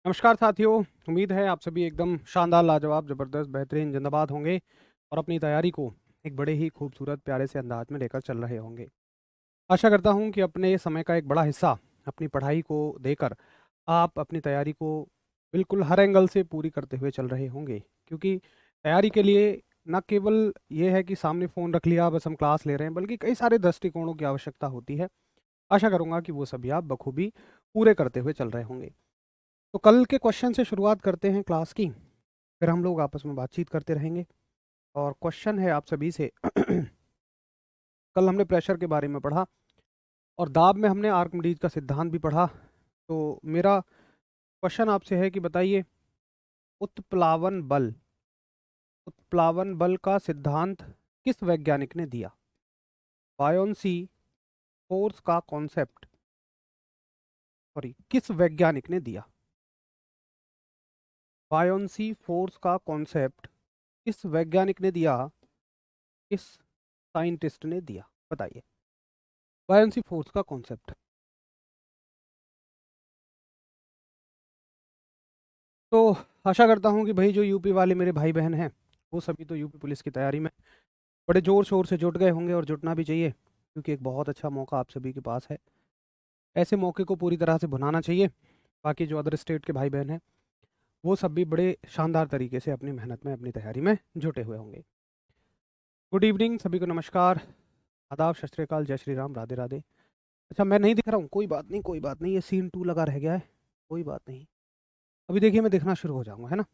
नमस्कार साथियों। उम्मीद है आप सभी एकदम शानदार, लाजवाब, ज़बरदस्त, बेहतरीन, जिंदाबाद होंगे और अपनी तैयारी को एक बड़े ही खूबसूरत, प्यारे से अंदाज में लेकर चल रहे होंगे। आशा करता हूं कि अपने समय का एक बड़ा हिस्सा अपनी पढ़ाई को देकर आप अपनी तैयारी को बिल्कुल हर एंगल से पूरी करते हुए चल रहे होंगे, क्योंकि तैयारी के लिए न केवल ये है कि सामने फ़ोन रख लिया बस हम क्लास ले रहे हैं, बल्कि कई सारे दृष्टिकोणों की आवश्यकता होती है। आशा करूँगा कि वो सभी आप बखूबी पूरे करते हुए चल रहे होंगे। तो कल के क्वेश्चन से शुरुआत करते हैं क्लास की, फिर हम लोग आपस में बातचीत करते रहेंगे। और क्वेश्चन है आप सभी से कल हमने प्रेशर के बारे में पढ़ा और दाब में हमने आर्किमिडीज का सिद्धांत भी पढ़ा। तो मेरा क्वेश्चन आपसे है कि बताइए, उत्प्लावन बल उत्प्लावन बल का सिद्धांत किस वैज्ञानिक ने दिया? बायोन्सी फोर्स का कॉन्सेप्ट, सॉरी, किस वैज्ञानिक ने दिया? बायोन्सी फोर्स का कॉन्सेप्ट किस वैज्ञानिक ने दिया? किस साइंटिस्ट ने दिया? बताइए, बायोन्सी फोर्स का कॉन्सेप्ट। तो आशा करता हूँ कि भाई जो यूपी वाले मेरे भाई बहन हैं वो सभी तो यूपी पुलिस की तैयारी में बड़े ज़ोर शोर से जुट गए होंगे, और जुटना भी चाहिए, क्योंकि एक बहुत अच्छा मौका आप सभी के पास है। ऐसे मौके को पूरी तरह से भुनाना चाहिए। बाकी जो अदर स्टेट के भाई बहन हैं वो सब भी बड़े शानदार तरीके से अपनी मेहनत में, अपनी तैयारी में जुटे हुए होंगे। गुड इवनिंग सभी को, नमस्कार, आदाब, सत श्री अकाल, जय श्री राम, राधे राधे। अच्छा, मैं नहीं दिख रहा हूँ, कोई बात नहीं, कोई बात नहीं, ये सीन 2 लगा रह गया है, कोई बात नहीं। अभी देखिए मैं दिखना शुरू हो जाऊँगा, है ना।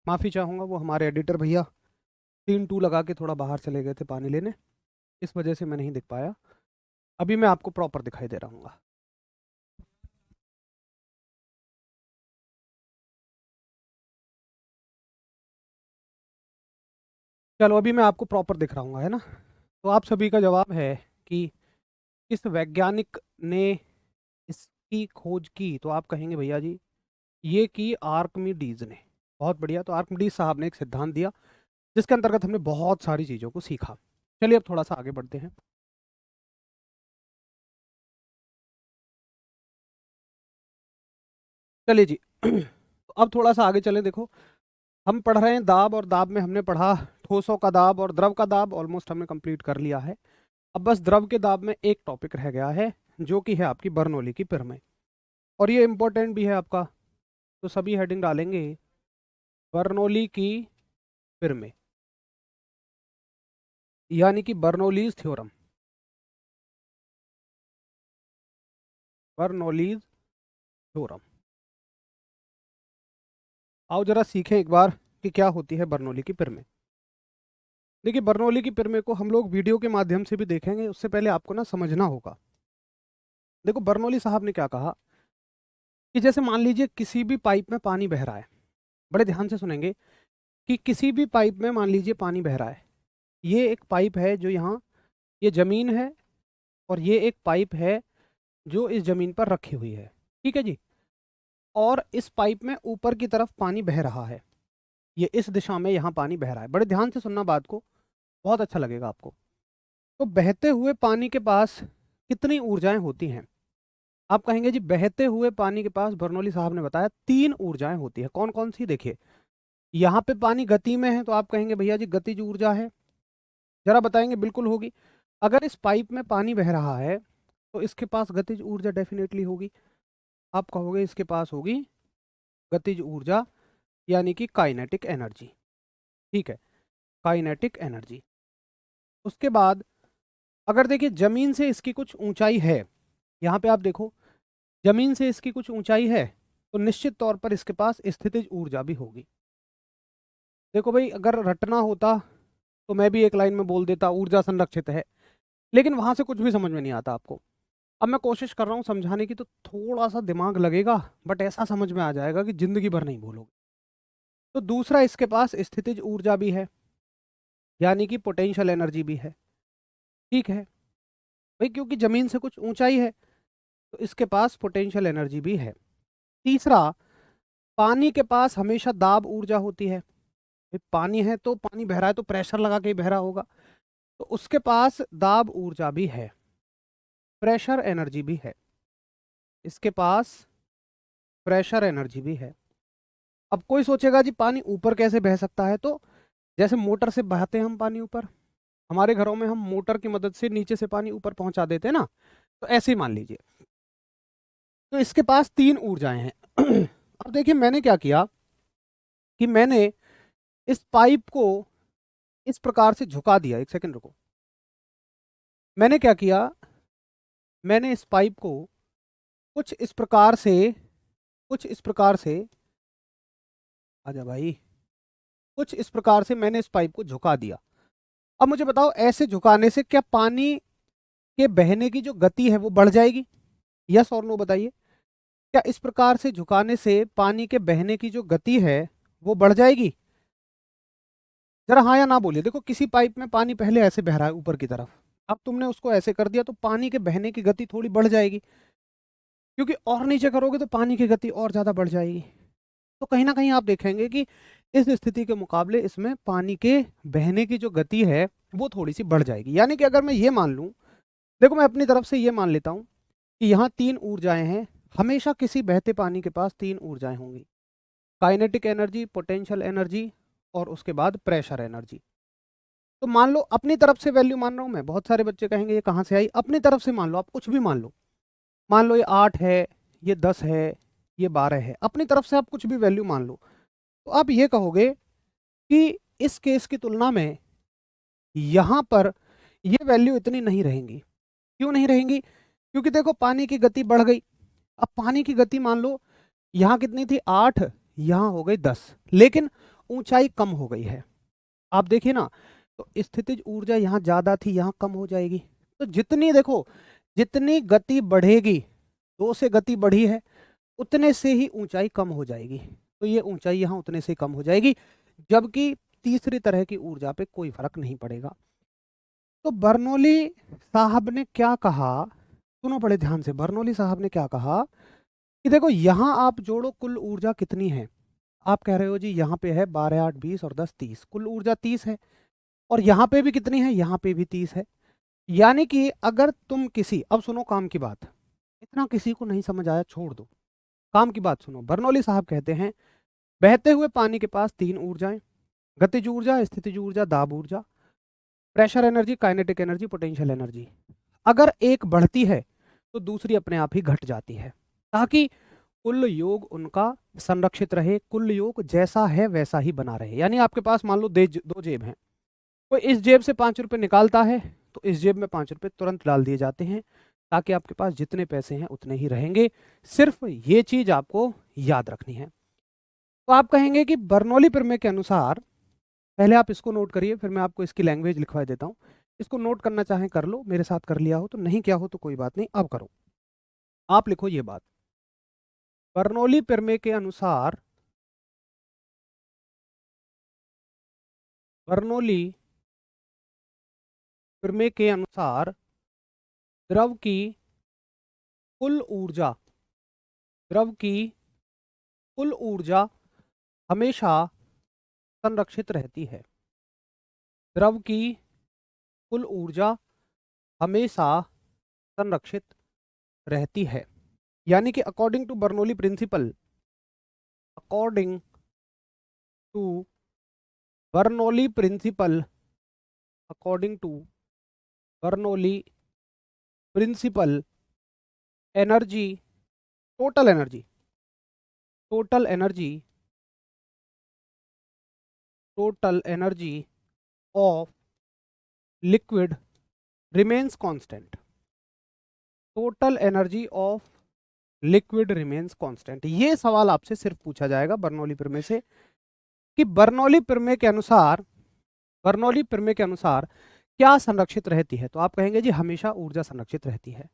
माफ़ी चाहूँगा, वो हमारे एडिटर भैया सीन 2 लगा के थोड़ा बाहर चले गए थे पानी लेने, इस वजह से मैं नहीं दिख पाया। अभी मैं आपको प्रॉपर दिखाई दे रहा हूँ। चलो, अभी मैं आपको प्रॉपर दिख रहा हूँ, है ना। तो आप सभी का जवाब है कि किस वैज्ञानिक ने इसकी खोज की, तो आप कहेंगे भैया जी ये की आर्किमिडीज ने। बहुत बढ़िया। तो आर्किमिडीज साहब ने एक सिद्धांत दिया जिसके अंतर्गत हमने बहुत सारी चीज़ों को सीखा। चलिए अब थोड़ा सा आगे बढ़ते हैं। चलिए जी तो अब थोड़ा सा आगे चलें। देखो, हम पढ़ रहे हैं दाब, और दाब में हमने पढ़ा ठोसों का दाब और द्रव का दाब, ऑलमोस्ट हमने कंप्लीट कर लिया है। अब बस द्रव के दाब में एक टॉपिक रह गया है, जो कि है आपकी बर्नौली की पिरामिड, और ये इंपॉर्टेंट भी है आपका। तो सभी हेडिंग डालेंगे बर्नौली की पिरामिड, यानी कि बर्नौलीज थ्योरम, बर्नौलीज थ्योरम। आओ जरा सीखें एक बार कि क्या होती है बर्नौली की पिरामिड। देखिए, बर्नौली की पिरामिड को हम लोग वीडियो के माध्यम से भी देखेंगे, उससे पहले आपको ना समझना होगा। देखो, बर्नौली साहब ने क्या कहा कि जैसे मान लीजिए किसी भी पाइप में पानी बह रहा है, बड़े ध्यान से सुनेंगे, कि किसी भी पाइप में मान लीजिए पानी बह रहा है। ये एक पाइप है जो यहाँ, ये ज़मीन है, और ये एक पाइप है जो इस ज़मीन पर रखी हुई है, ठीक है जी। और इस पाइप में ऊपर की तरफ पानी बह रहा है, ये इस दिशा में यहाँ पानी बह रहा है। बड़े ध्यान से सुनना बात को, बहुत अच्छा लगेगा आपको। तो बहते हुए पानी के पास कितनी ऊर्जाएं होती हैं? आप कहेंगे जी बहते हुए पानी के पास, बर्नौली साहब ने बताया 3 ऊर्जाएं होती है। कौन कौन सी? देखिए, यहाँ पे पानी गति में है, तो आप कहेंगे भैया जी गतिज ऊर्जा है। जरा बताएंगे, बिल्कुल होगी। अगर इस पाइप में पानी बह रहा है तो इसके पास गतिज ऊर्जा डेफिनेटली होगी। आप कहोगे इसके पास होगी गतिज ऊर्जा, यानी कि काइनेटिक एनर्जी, ठीक है, काइनेटिक एनर्जी। उसके बाद अगर देखिए जमीन से इसकी कुछ ऊंचाई है, यहाँ पे आप देखो जमीन से इसकी कुछ ऊंचाई है, तो निश्चित तौर पर इसके पास स्थितिज ऊर्जा भी होगी। देखो भाई, अगर रटना होता तो मैं भी एक लाइन में बोल देता ऊर्जा संरक्षित है, लेकिन वहां से कुछ भी समझ में नहीं आता आपको। अब मैं कोशिश कर रहा हूँ समझाने की, तो थोड़ा सा दिमाग लगेगा, बट ऐसा समझ में आ जाएगा कि जिंदगी भर नहीं भूलोगे। तो दूसरा, इसके पास स्थितिज ऊर्जा भी है, यानी कि पोटेंशियल एनर्जी भी है, ठीक है भाई, क्योंकि जमीन से कुछ ऊंचाई है तो इसके पास पोटेंशियल एनर्जी भी है। तीसरा, पानी के पास हमेशा दाब ऊर्जा होती है। भाई पानी है तो पानी बह रहा है तो प्रेशर लगा के ही बह रहा होगा, तो उसके पास दाब ऊर्जा भी है, प्रेशर एनर्जी भी है। इसके पास प्रेशर एनर्जी भी है। अब कोई सोचेगा जी पानी ऊपर कैसे बह सकता है, तो जैसे मोटर से बहाते हैं हम पानी ऊपर, हमारे घरों में हम मोटर की मदद से नीचे से पानी ऊपर पहुंचा देते हैं ना, तो ऐसे ही मान लीजिए। तो इसके पास 3 ऊर्जाएं हैं। अब देखिए मैंने क्या किया कि मैंने इस पाइप को इस प्रकार से झुका दिया। एक सेकंड रुको। मैंने क्या किया, मैंने इस पाइप को कुछ इस प्रकार से, कुछ इस प्रकार से, आजा भाई, कुछ इस प्रकार से मैंने इस पाइप को झुका दिया। अब मुझे बताओ ऐसे झुकाने से क्या पानी के बहने की जो गति है वो बढ़ जाएगी? यस और नो बताइए। क्या इस प्रकार से झुकाने से पानी के बहने की जो गति है वो बढ़ जाएगी? जरा हाँ या ना बोलिए। देखो किसी पाइप में पानी पहले ऐसे बह रहा है ऊपर की तरफ, अब तुमने उसको ऐसे कर दिया तो पानी के बहने की गति थोड़ी बढ़ जाएगी, क्योंकि और नीचे करोगे तो पानी की गति और ज्यादा बढ़ जाएगी। तो कहीं ना कहीं आप देखेंगे कि इस स्थिति के मुकाबले इसमें पानी के बहने की जो गति है वो थोड़ी सी बढ़ जाएगी। यानी कि अगर मैं ये मान लूं, देखो मैं अपनी तरफ से ये मान लेता हूं कि यहाँ 3 ऊर्जाएं हैं। हमेशा किसी बहते पानी के पास 3 ऊर्जाएं होंगी, काइनेटिक एनर्जी, पोटेंशियल एनर्जी और उसके बाद प्रेशर एनर्जी। तो मान लो अपनी तरफ से वैल्यू मान रहा हूं मैं। बहुत सारे बच्चे कहेंगे ये कहाँ से आई? अपनी तरफ से मान लो, आप कुछ भी मान लो। मान लो ये 8 है, ये 10 है, ये 12 है, अपनी तरफ से आप कुछ भी वैल्यू मान लो। तो आप ये कहोगे कि इस केस की तुलना में यहाँ पर ये वैल्यू इतनी नहीं रहेंगी। क्यों नहीं रहेंगी? क्योंकि देखो पानी की गति बढ़ गई। अब पानी की गति मान लो यहाँ कितनी थी 8, यहाँ हो गई 10, लेकिन ऊंचाई कम हो गई है। आप देखिए ना, तो स्थितिज ऊर्जा यहाँ ज्यादा थी, यहाँ कम हो जाएगी। तो जितनी देखो, जितनी गति बढ़ेगी, 2 से गति बढ़ी है, उतने से ही ऊंचाई कम हो जाएगी। तो ये ऊंचाई यहाँ उतने से कम हो जाएगी, जबकि तीसरी तरह की ऊर्जा पे कोई फर्क नहीं पड़ेगा। तो बर्नौली साहब ने क्या कहा, सुनो बड़े ध्यान से। बर्नौली साहब ने क्या कहा कि देखो यहाँ आप जोड़ो कुल ऊर्जा कितनी है। आप कह रहे हो जी यहाँ पे है 12 8 20 और 10 30, कुल ऊर्जा 30 है। और यहाँ पे भी कितनी है? यहाँ पे भी 30 है। यानी कि अगर तुम किसी, अब सुनो काम की बात, इतना किसी को नहीं समझ आया छोड़ दो, काम की बात सुनो। बर्नौली साहब कहते हैं बहते हुए पानी के पास 3 ऊर्जाएं, गतिज ऊर्जा, स्थितिज ऊर्जा, दाब ऊर्जा, pressure energy, kinetic energy, potential energy. अगर एक बढ़ती है तो दूसरी अपने आप ही घट जाती है, ताकि कुल योग उनका संरक्षित रहे, कुल योग जैसा है वैसा ही बना रहे। यानी आपके पास मान लो 2 जेब हैं, कोई इस जेब से 5 रुपए निकालता है तो इस जेब में 5 रुपए तुरंत डाल दिए जाते हैं, ताकि आपके पास जितने पैसे हैं उतने ही रहेंगे। सिर्फ ये चीज आपको याद रखनी है। तो आप कहेंगे कि बर्नौली प्रमेय के अनुसार, पहले आप इसको नोट करिए, फिर मैं आपको इसकी लैंग्वेज लिखवा देता हूँ। इसको नोट करना चाहें कर लो, मेरे साथ कर लिया हो तो, नहीं किया हो तो कोई बात नहीं, अब करो। आप लिखो ये बात, बर्नौली प्रमेय के अनुसार, बर्नौली प्रमेय के अनुसार द्रव की कुल ऊर्जा, द्रव की कुल ऊर्जा हमेशा संरक्षित रहती है। द्रव की कुल ऊर्जा हमेशा संरक्षित रहती है। यानी कि according to Bernoulli principle, according to Bernoulli principle, according to Bernoulli principle, energy, total energy, total energy, total energy of liquid remains constant, total energy of liquid remains constant. ये सवाल आपसे सिर्फ पूछा जाएगा बर्नौली प्रमेय से कि बर्नौली प्रमेय के अनुसार, बर्नौली प्रमेय के अनुसार क्या संरक्षित रहती है। तो आप कहेंगे जी हमेशा ऊर्जा संरक्षित रहती है।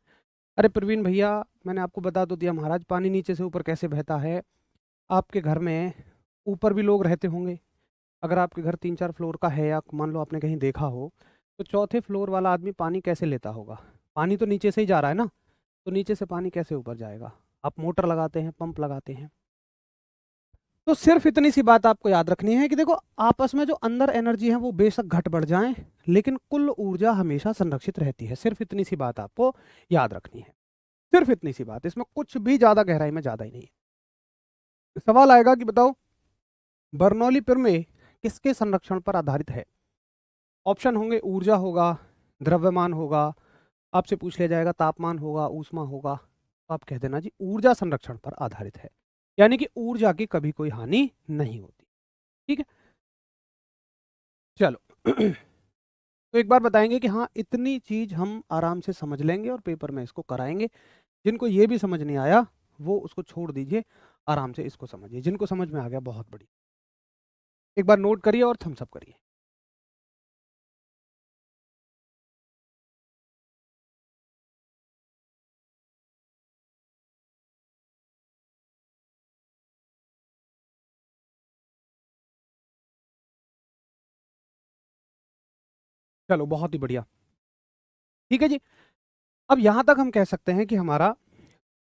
अरे प्रवीण भैया, मैंने आपको बता तो दिया महाराज, पानी नीचे से ऊपर कैसे बहता है। आपके घर में ऊपर भी लोग रहते होंगे। अगर आपके घर 3 4 फ्लोर का है, या मान लो आपने कहीं देखा हो, तो चौथे फ्लोर वाला आदमी पानी कैसे लेता होगा? पानी तो नीचे से ही जा रहा है ना, तो नीचे से पानी कैसे ऊपर जाएगा? आप मोटर लगाते हैं, पंप लगाते हैं। तो सिर्फ इतनी सी बात आपको याद रखनी है कि देखो आपस में जो अंदर एनर्जी है वो बेशक घट बढ़ जाए, लेकिन कुल ऊर्जा हमेशा संरक्षित रहती है। सिर्फ इतनी सी बात आपको याद रखनी है, सिर्फ इतनी सी बात, इसमें कुछ भी ज्यादा गहराई में ज्यादा ही नहीं है। सवाल आएगा कि बताओ बर्नौली प्रमेय किसके संरक्षण पर आधारित है। ऑप्शन होंगे ऊर्जा होगा, द्रव्यमान होगा, आपसे पूछ लिया जाएगा तापमान होगा, ऊष्मा होगा। तो आप कह देना जी ऊर्जा संरक्षण पर आधारित है, यानी कि ऊर्जा की कभी कोई हानि नहीं होती। ठीक है, चलो तो एक बार बताएंगे कि हाँ इतनी चीज हम आराम से समझ लेंगे और पेपर में इसको कराएंगे। जिनको ये भी समझ नहीं आया वो उसको छोड़ दीजिए, आराम से इसको समझिए। जिनको समझ में आ गया बहुत बढ़िया, एक बार नोट करिए और थम्स अप करिए। चलो बहुत ही बढ़िया, ठीक है जी। अब यहां तक हम कह सकते हैं कि हमारा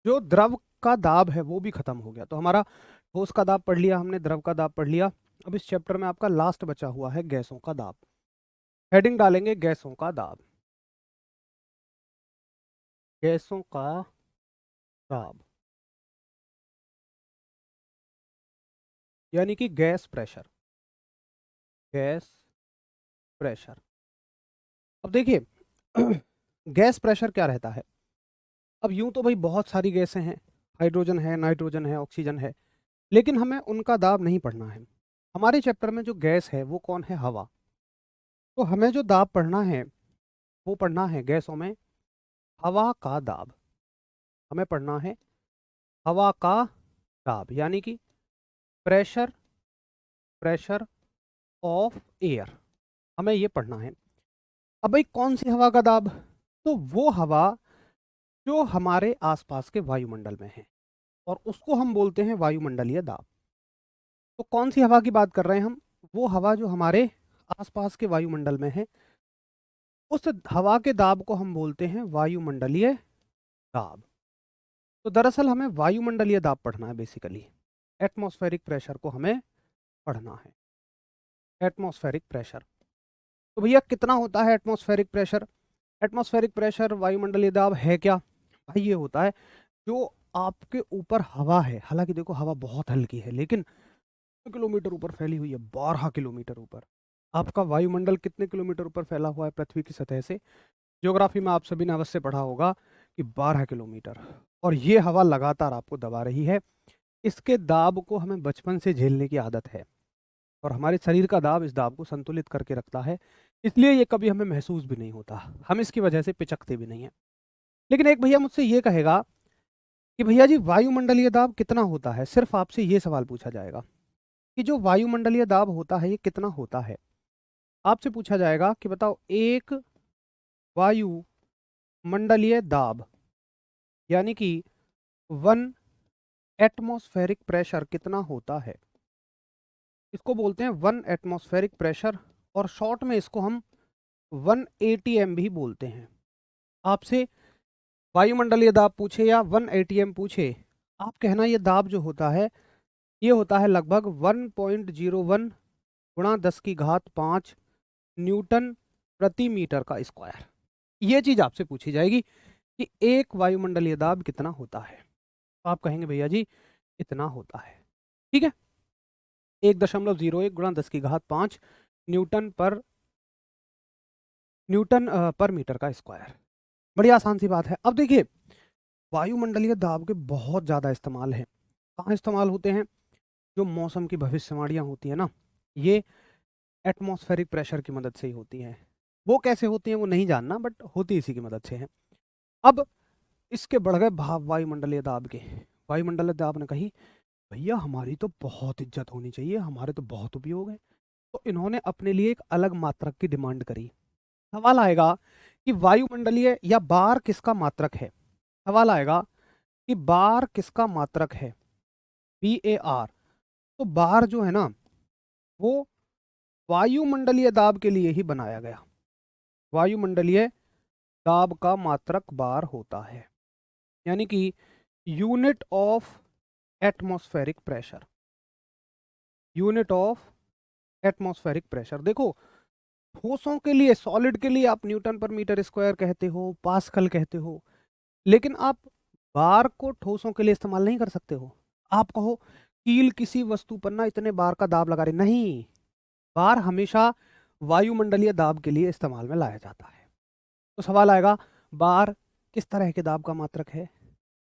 जो द्रव का दाब है वो भी खत्म हो गया। तो हमारा ठोस का दाब पढ़ लिया हमने, द्रव का दाब पढ़ लिया। अब इस चैप्टर में आपका लास्ट बचा हुआ है गैसों का दाब। हेडिंग डालेंगे गैसों का दाब, गैसों का दाब यानी कि गैस प्रेशर, गैस प्रेशर। अब देखिए गैस प्रेशर क्या रहता है। अब यूं तो भाई बहुत सारी गैसें हैं, हाइड्रोजन है, नाइट्रोजन है, ऑक्सीजन है, लेकिन हमें उनका दाब नहीं पढ़ना है। हमारे चैप्टर में जो गैस है वो कौन है, हवा। तो हमें जो दाब पढ़ना है वो पढ़ना है गैसों में हवा का दाब। हमें पढ़ना है हवा का दाब यानी कि प्रेशर, प्रेशर ऑफ एयर, हमें ये पढ़ना है। अब भाई कौन सी हवा का दाब, तो वो हवा जो हमारे आसपास के वायुमंडल में है और उसको हम बोलते हैं वायुमंडलीय दाब। तो कौन सी हवा की बात कर रहे हैं हम, वो हवा जो हमारे आसपास के वायुमंडल में है, उस हवा के दाब को हम बोलते हैं वायुमंडलीय दाब। तो दरअसल हमें वायुमंडलीय दाब पढ़ना है, बेसिकली एटमॉस्फेरिक प्रेशर को हमें पढ़ना है, एटमॉस्फेरिक प्रेशर। तो भैया कितना होता है एटमॉस्फेरिक प्रेशर। एटमॉस्फेरिक प्रेशर वायुमंडलीय दाब है क्या भाई, ये होता है जो आपके ऊपर हवा है। हालांकि देखो हवा बहुत हल्की है, लेकिन किलोमीटर ऊपर फैली हुई है, 12 किलोमीटर ऊपर। आपका वायुमंडल कितने किलोमीटर ऊपर फैला हुआ है पृथ्वी की सतह से, ज्योग्राफी में आप सभी ने अवश्य पढ़ा होगा कि 12 किलोमीटर। और ये हवा लगातार आपको दबा रही है। इसके दाब को हमें बचपन से झेलने की आदत है और हमारे शरीर का दाब इस दाब को संतुलित करके रखता है, इसलिए ये कभी हमें महसूस भी नहीं होता, हम इसकी वजह से पिचकते भी नहीं है। लेकिन एक भैया मुझसे ये कहेगा कि भैया जी वायुमंडलीय दाब कितना होता है, सिर्फ आपसे ये सवाल पूछा जाएगा कि जो वायुमंडलीय दाब होता है ये कितना होता है। आपसे पूछा जाएगा कि बताओ एक वायुमंडलीय दाब यानी कि 1 एटमॉस्फेरिक प्रेशर कितना होता है। इसको बोलते हैं 1 एटमॉस्फेरिक प्रेशर और शॉर्ट में इसको हम 1 ATM भी बोलते हैं। आपसे वायुमंडलीय दाब पूछे या 1 ATM पूछे, आप कहना ये दाब जो होता है ये होता है लगभग 1.01 गुणा 10⁵ न्यूटन प्रति मीटर का स्क्वायर। ये चीज आपसे पूछी जाएगी कि एक वायुमंडलीय दाब कितना होता है, तो आप कहेंगे भैया जी इतना होता है। ठीक है, 1.01 गुणा 10⁵ न्यूटन पर मीटर का स्क्वायर। बड़ी आसान सी बात है। अब देखिए वायुमंडलीय दाब के बहुत ज़्यादा इस्तेमाल हैं। कहाँ इस्तेमाल होते हैं, जो मौसम की भविष्यवाणियाँ होती है ना, ये एटमॉस्फेरिक प्रेशर की मदद से ही होती हैं। वो कैसे होती हैं वो नहीं जानना, बट होती इसी की मदद से है। अब इसके बढ़ गए भाव वायुमंडलीय दाब के। वायुमंडलीय दाब ने कही भैया हमारी तो बहुत इज्जत होनी चाहिए, हमारे तो बहुत उपयोग है। तो इन्होंने अपने लिए एक अलग मात्रक की डिमांड करी। सवाल आएगा कि वायुमंडलीय या बार किसका मात्रक है। सवाल आएगा कि बार किसका मात्रक है, BAR। तो बार जो है ना वो वायुमंडलीय दाब के लिए ही बनाया गया। वायुमंडलीय दाब का मात्रक बार होता है, यानी कि unit of atmospheric pressure, unit of atmospheric pressure. देखो ठोसों के लिए, सॉलिड के लिए आप न्यूटन पर मीटर स्क्वायर कहते हो, पास्कल कहते हो, लेकिन आप बार को ठोसों के लिए इस्तेमाल नहीं कर सकते हो। आप कहो कील किसी वस्तु पर ना इतने बार का दाब लगा रही नहीं, बार हमेशा वायुमंडलीय दाब के लिए इस्तेमाल में लाया जाता है। तो सवाल आएगा बार किस तरह के दाब का मात्रक है?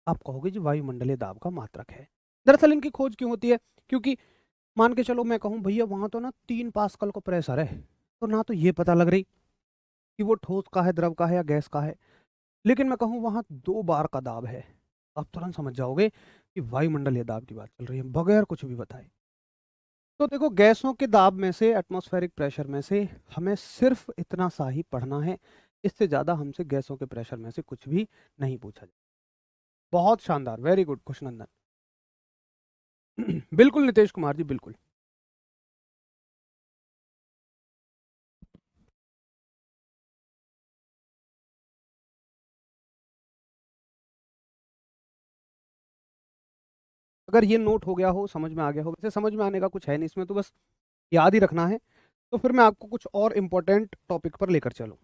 आप कहोगे जी वायुमंडलीय दाब का मात्रक है। दरअसल इनकी खोज क्यों होती है? क्योंकि मान के चलो मैं कहूँ भैया वहां तो ना 3 पास्कल का प्रेशर है, तो ना तो ये पता लग रही कि वो ठोस का है, द्रव का है या गैस का है, लेकिन मैं कहूँ वहां 2 बार का दाब है, आप तुरंत समझ जाओगे कि वायुमंडलीय दाब की बात चल रही है बगैर कुछ भी बताए। तो देखो गैसों के दाब में से, एटमॉस्फेरिक प्रेशर में से हमें सिर्फ इतना सा ही पढ़ना है, इससे ज़्यादा हमसे गैसों के प्रेशर में से कुछ भी नहीं पूछा जाए। बहुत शानदार, वेरी गुड खुशनंदन। बिल्कुल नितेश कुमार जी, बिल्कुल। अगर ये नोट हो गया हो, समझ में आ गया हो, वैसे समझ में आने का कुछ है नहीं इसमें, तो बस याद ही रखना है। तो फिर मैं आपको कुछ और इम्पोर्टेंट टॉपिक पर लेकर चलूँ।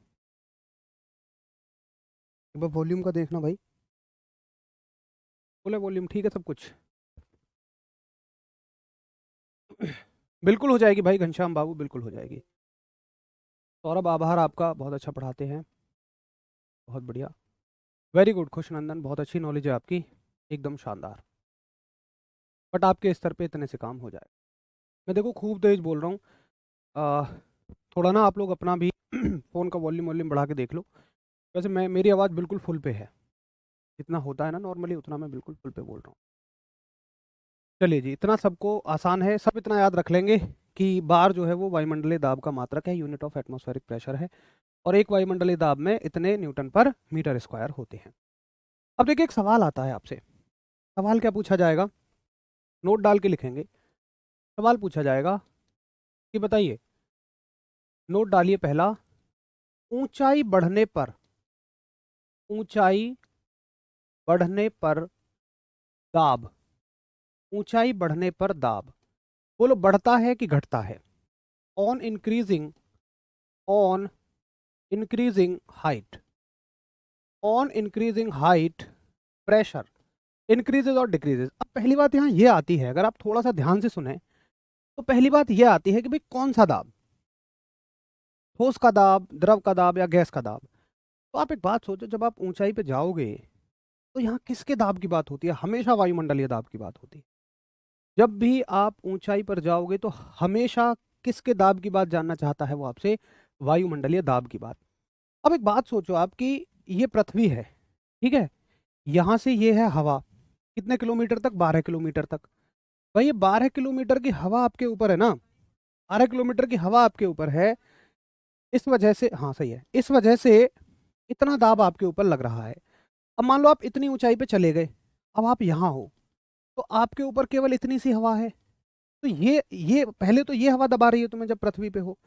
एक बार वॉल्यूम का देखना भाई, बोले वॉल्यूम ठीक है सब कुछ। बिल्कुल हो जाएगी भाई घनश्याम बाबू, बिल्कुल हो जाएगी। सौरभ आभार आपका, बहुत अच्छा पढ़ाते हैं, बहुत बढ़िया, वेरी गुड खुशनंदन, बहुत अच्छी नॉलेज है आपकी, एकदम शानदार। बट आपके स्तर पे इतने से काम हो जाए। मैं देखो खूब तेज बोल रहा हूँ, थोड़ा ना आप लोग अपना भी फ़ोन का वॉल्यूम वॉल्यूम बढ़ा के देख लो। वैसे मैं, मेरी आवाज़ बिल्कुल फुल पे है, जितना होता है ना नॉर्मली उतना मैं बिल्कुल फुल पे बोल रहा हूँ। चलिए जी, इतना सबको आसान है, सब इतना याद रख लेंगे कि बार जो है वो वायुमंडलीय दाब का मात्रक है, यूनिट ऑफ एटमॉस्फेरिक प्रेशर है, और एक वायुमंडलीय दाब में इतने न्यूटन पर मीटर स्क्वायर होते हैं। अब देखिए एक सवाल आता है आपसे, सवाल क्या पूछा जाएगा, नोट डाल के लिखेंगे। सवाल पूछा जाएगा कि बताइए, नोट डालिए पहला, ऊंचाई बढ़ने पर, ऊंचाई बढ़ने पर दाब, ऊंचाई बढ़ने पर दाब, बोलो बढ़ता है कि घटता है? On increasing, on increasing height, on increasing height pressure increases और डिक्रीजेज। अब पहली बात यहाँ ये आती है, अगर आप थोड़ा सा ध्यान से सुने तो पहली बात ये आती है कि भाई कौन सा दाब, ठोस का दाब, द्रव का दाब या गैस का दाब। तो आप एक बात सोचो, जब आप ऊंचाई पे जाओगे तो यहाँ किसके दाब की बात होती है? हमेशा वायुमंडलीय दाब की बात होती है। जब भी आप ऊंचाई पर जाओगे तो हमेशा किसके दाब की बात जानना चाहता है वो आपसे? वायुमंडलीय दाब की बात। अब एक बात सोचो आप कि ये पृथ्वी है, ठीक है, यहाँ से ये है हवा, कितने किलोमीटर तक? 12 किलोमीटर तक। भाई ये 12 किलोमीटर की हवा आपके ऊपर है ना, 12 किलोमीटर की हवा आपके ऊपर है, इस वजह से, हाँ सही है, इस वजह से इतना दाब आपके ऊपर लग रहा है। अब मान लो आप इतनी ऊंचाई पे चले गए, अब आप यहाँ हो, तो आपके ऊपर केवल इतनी सी हवा है, तो ये पहले तो ये हवा दबा रही है तुम्हें जब पृथ्वी पे हो,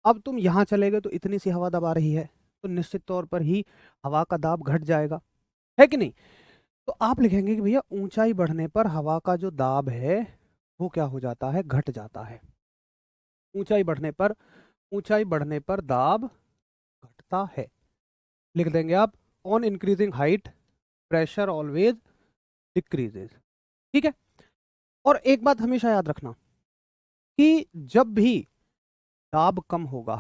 अब तुम यहाँ चले गए तो इतनी सी हवा दबा रही है, तो निश्चित तौर पर ही हवा का दाब घट जाएगा, है कि नहीं? तो आप लिखेंगे कि भैया ऊंचाई बढ़ने पर हवा का जो दाब है वो क्या हो जाता है? घट जाता है। ऊंचाई बढ़ने पर, ऊंचाई बढ़ने पर दाब घटता है, लिख देंगे आप, on increasing height pressure always decreases. ठीक है, और एक बात हमेशा याद रखना कि जब भी दाब कम होगा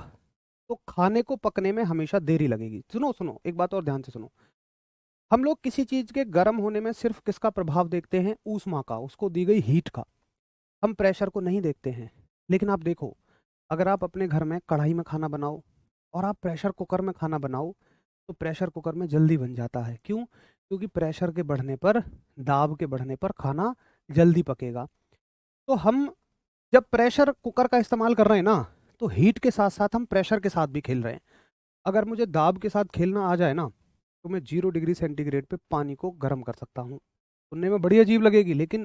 तो खाने को पकने में हमेशा देरी लगेगी। सुनो सुनो, एक बात और ध्यान से सुनो, हम लोग किसी चीज के गर्म होने में सिर्फ किसका प्रभाव देखते हैं? ऊष्मा का, उसको दी गई हीट का। हम प्रेशर को नहीं देखते हैं। लेकिन आप देखो, अगर आप अपने घर में कढ़ाई में खाना बनाओ और आप प्रेशर कुकर में खाना बनाओ, तो प्रेशर कुकर में जल्दी बन जाता है। क्यों? क्योंकि प्रेशर के बढ़ने पर, दाब के बढ़ने पर खाना जल्दी पकेगा। तो हम जब प्रेशर कुकर का इस्तेमाल कर रहे हैं ना, तो हीट के साथ साथ हम प्रेशर के साथ भी खेल रहे हैं। अगर मुझे दाब के साथ खेलना आ जाए ना, तो मैं 0 डिग्री सेंटीग्रेड पे पानी को गर्म कर सकता हूँ। सुनने में बड़ी अजीब लगेगी, लेकिन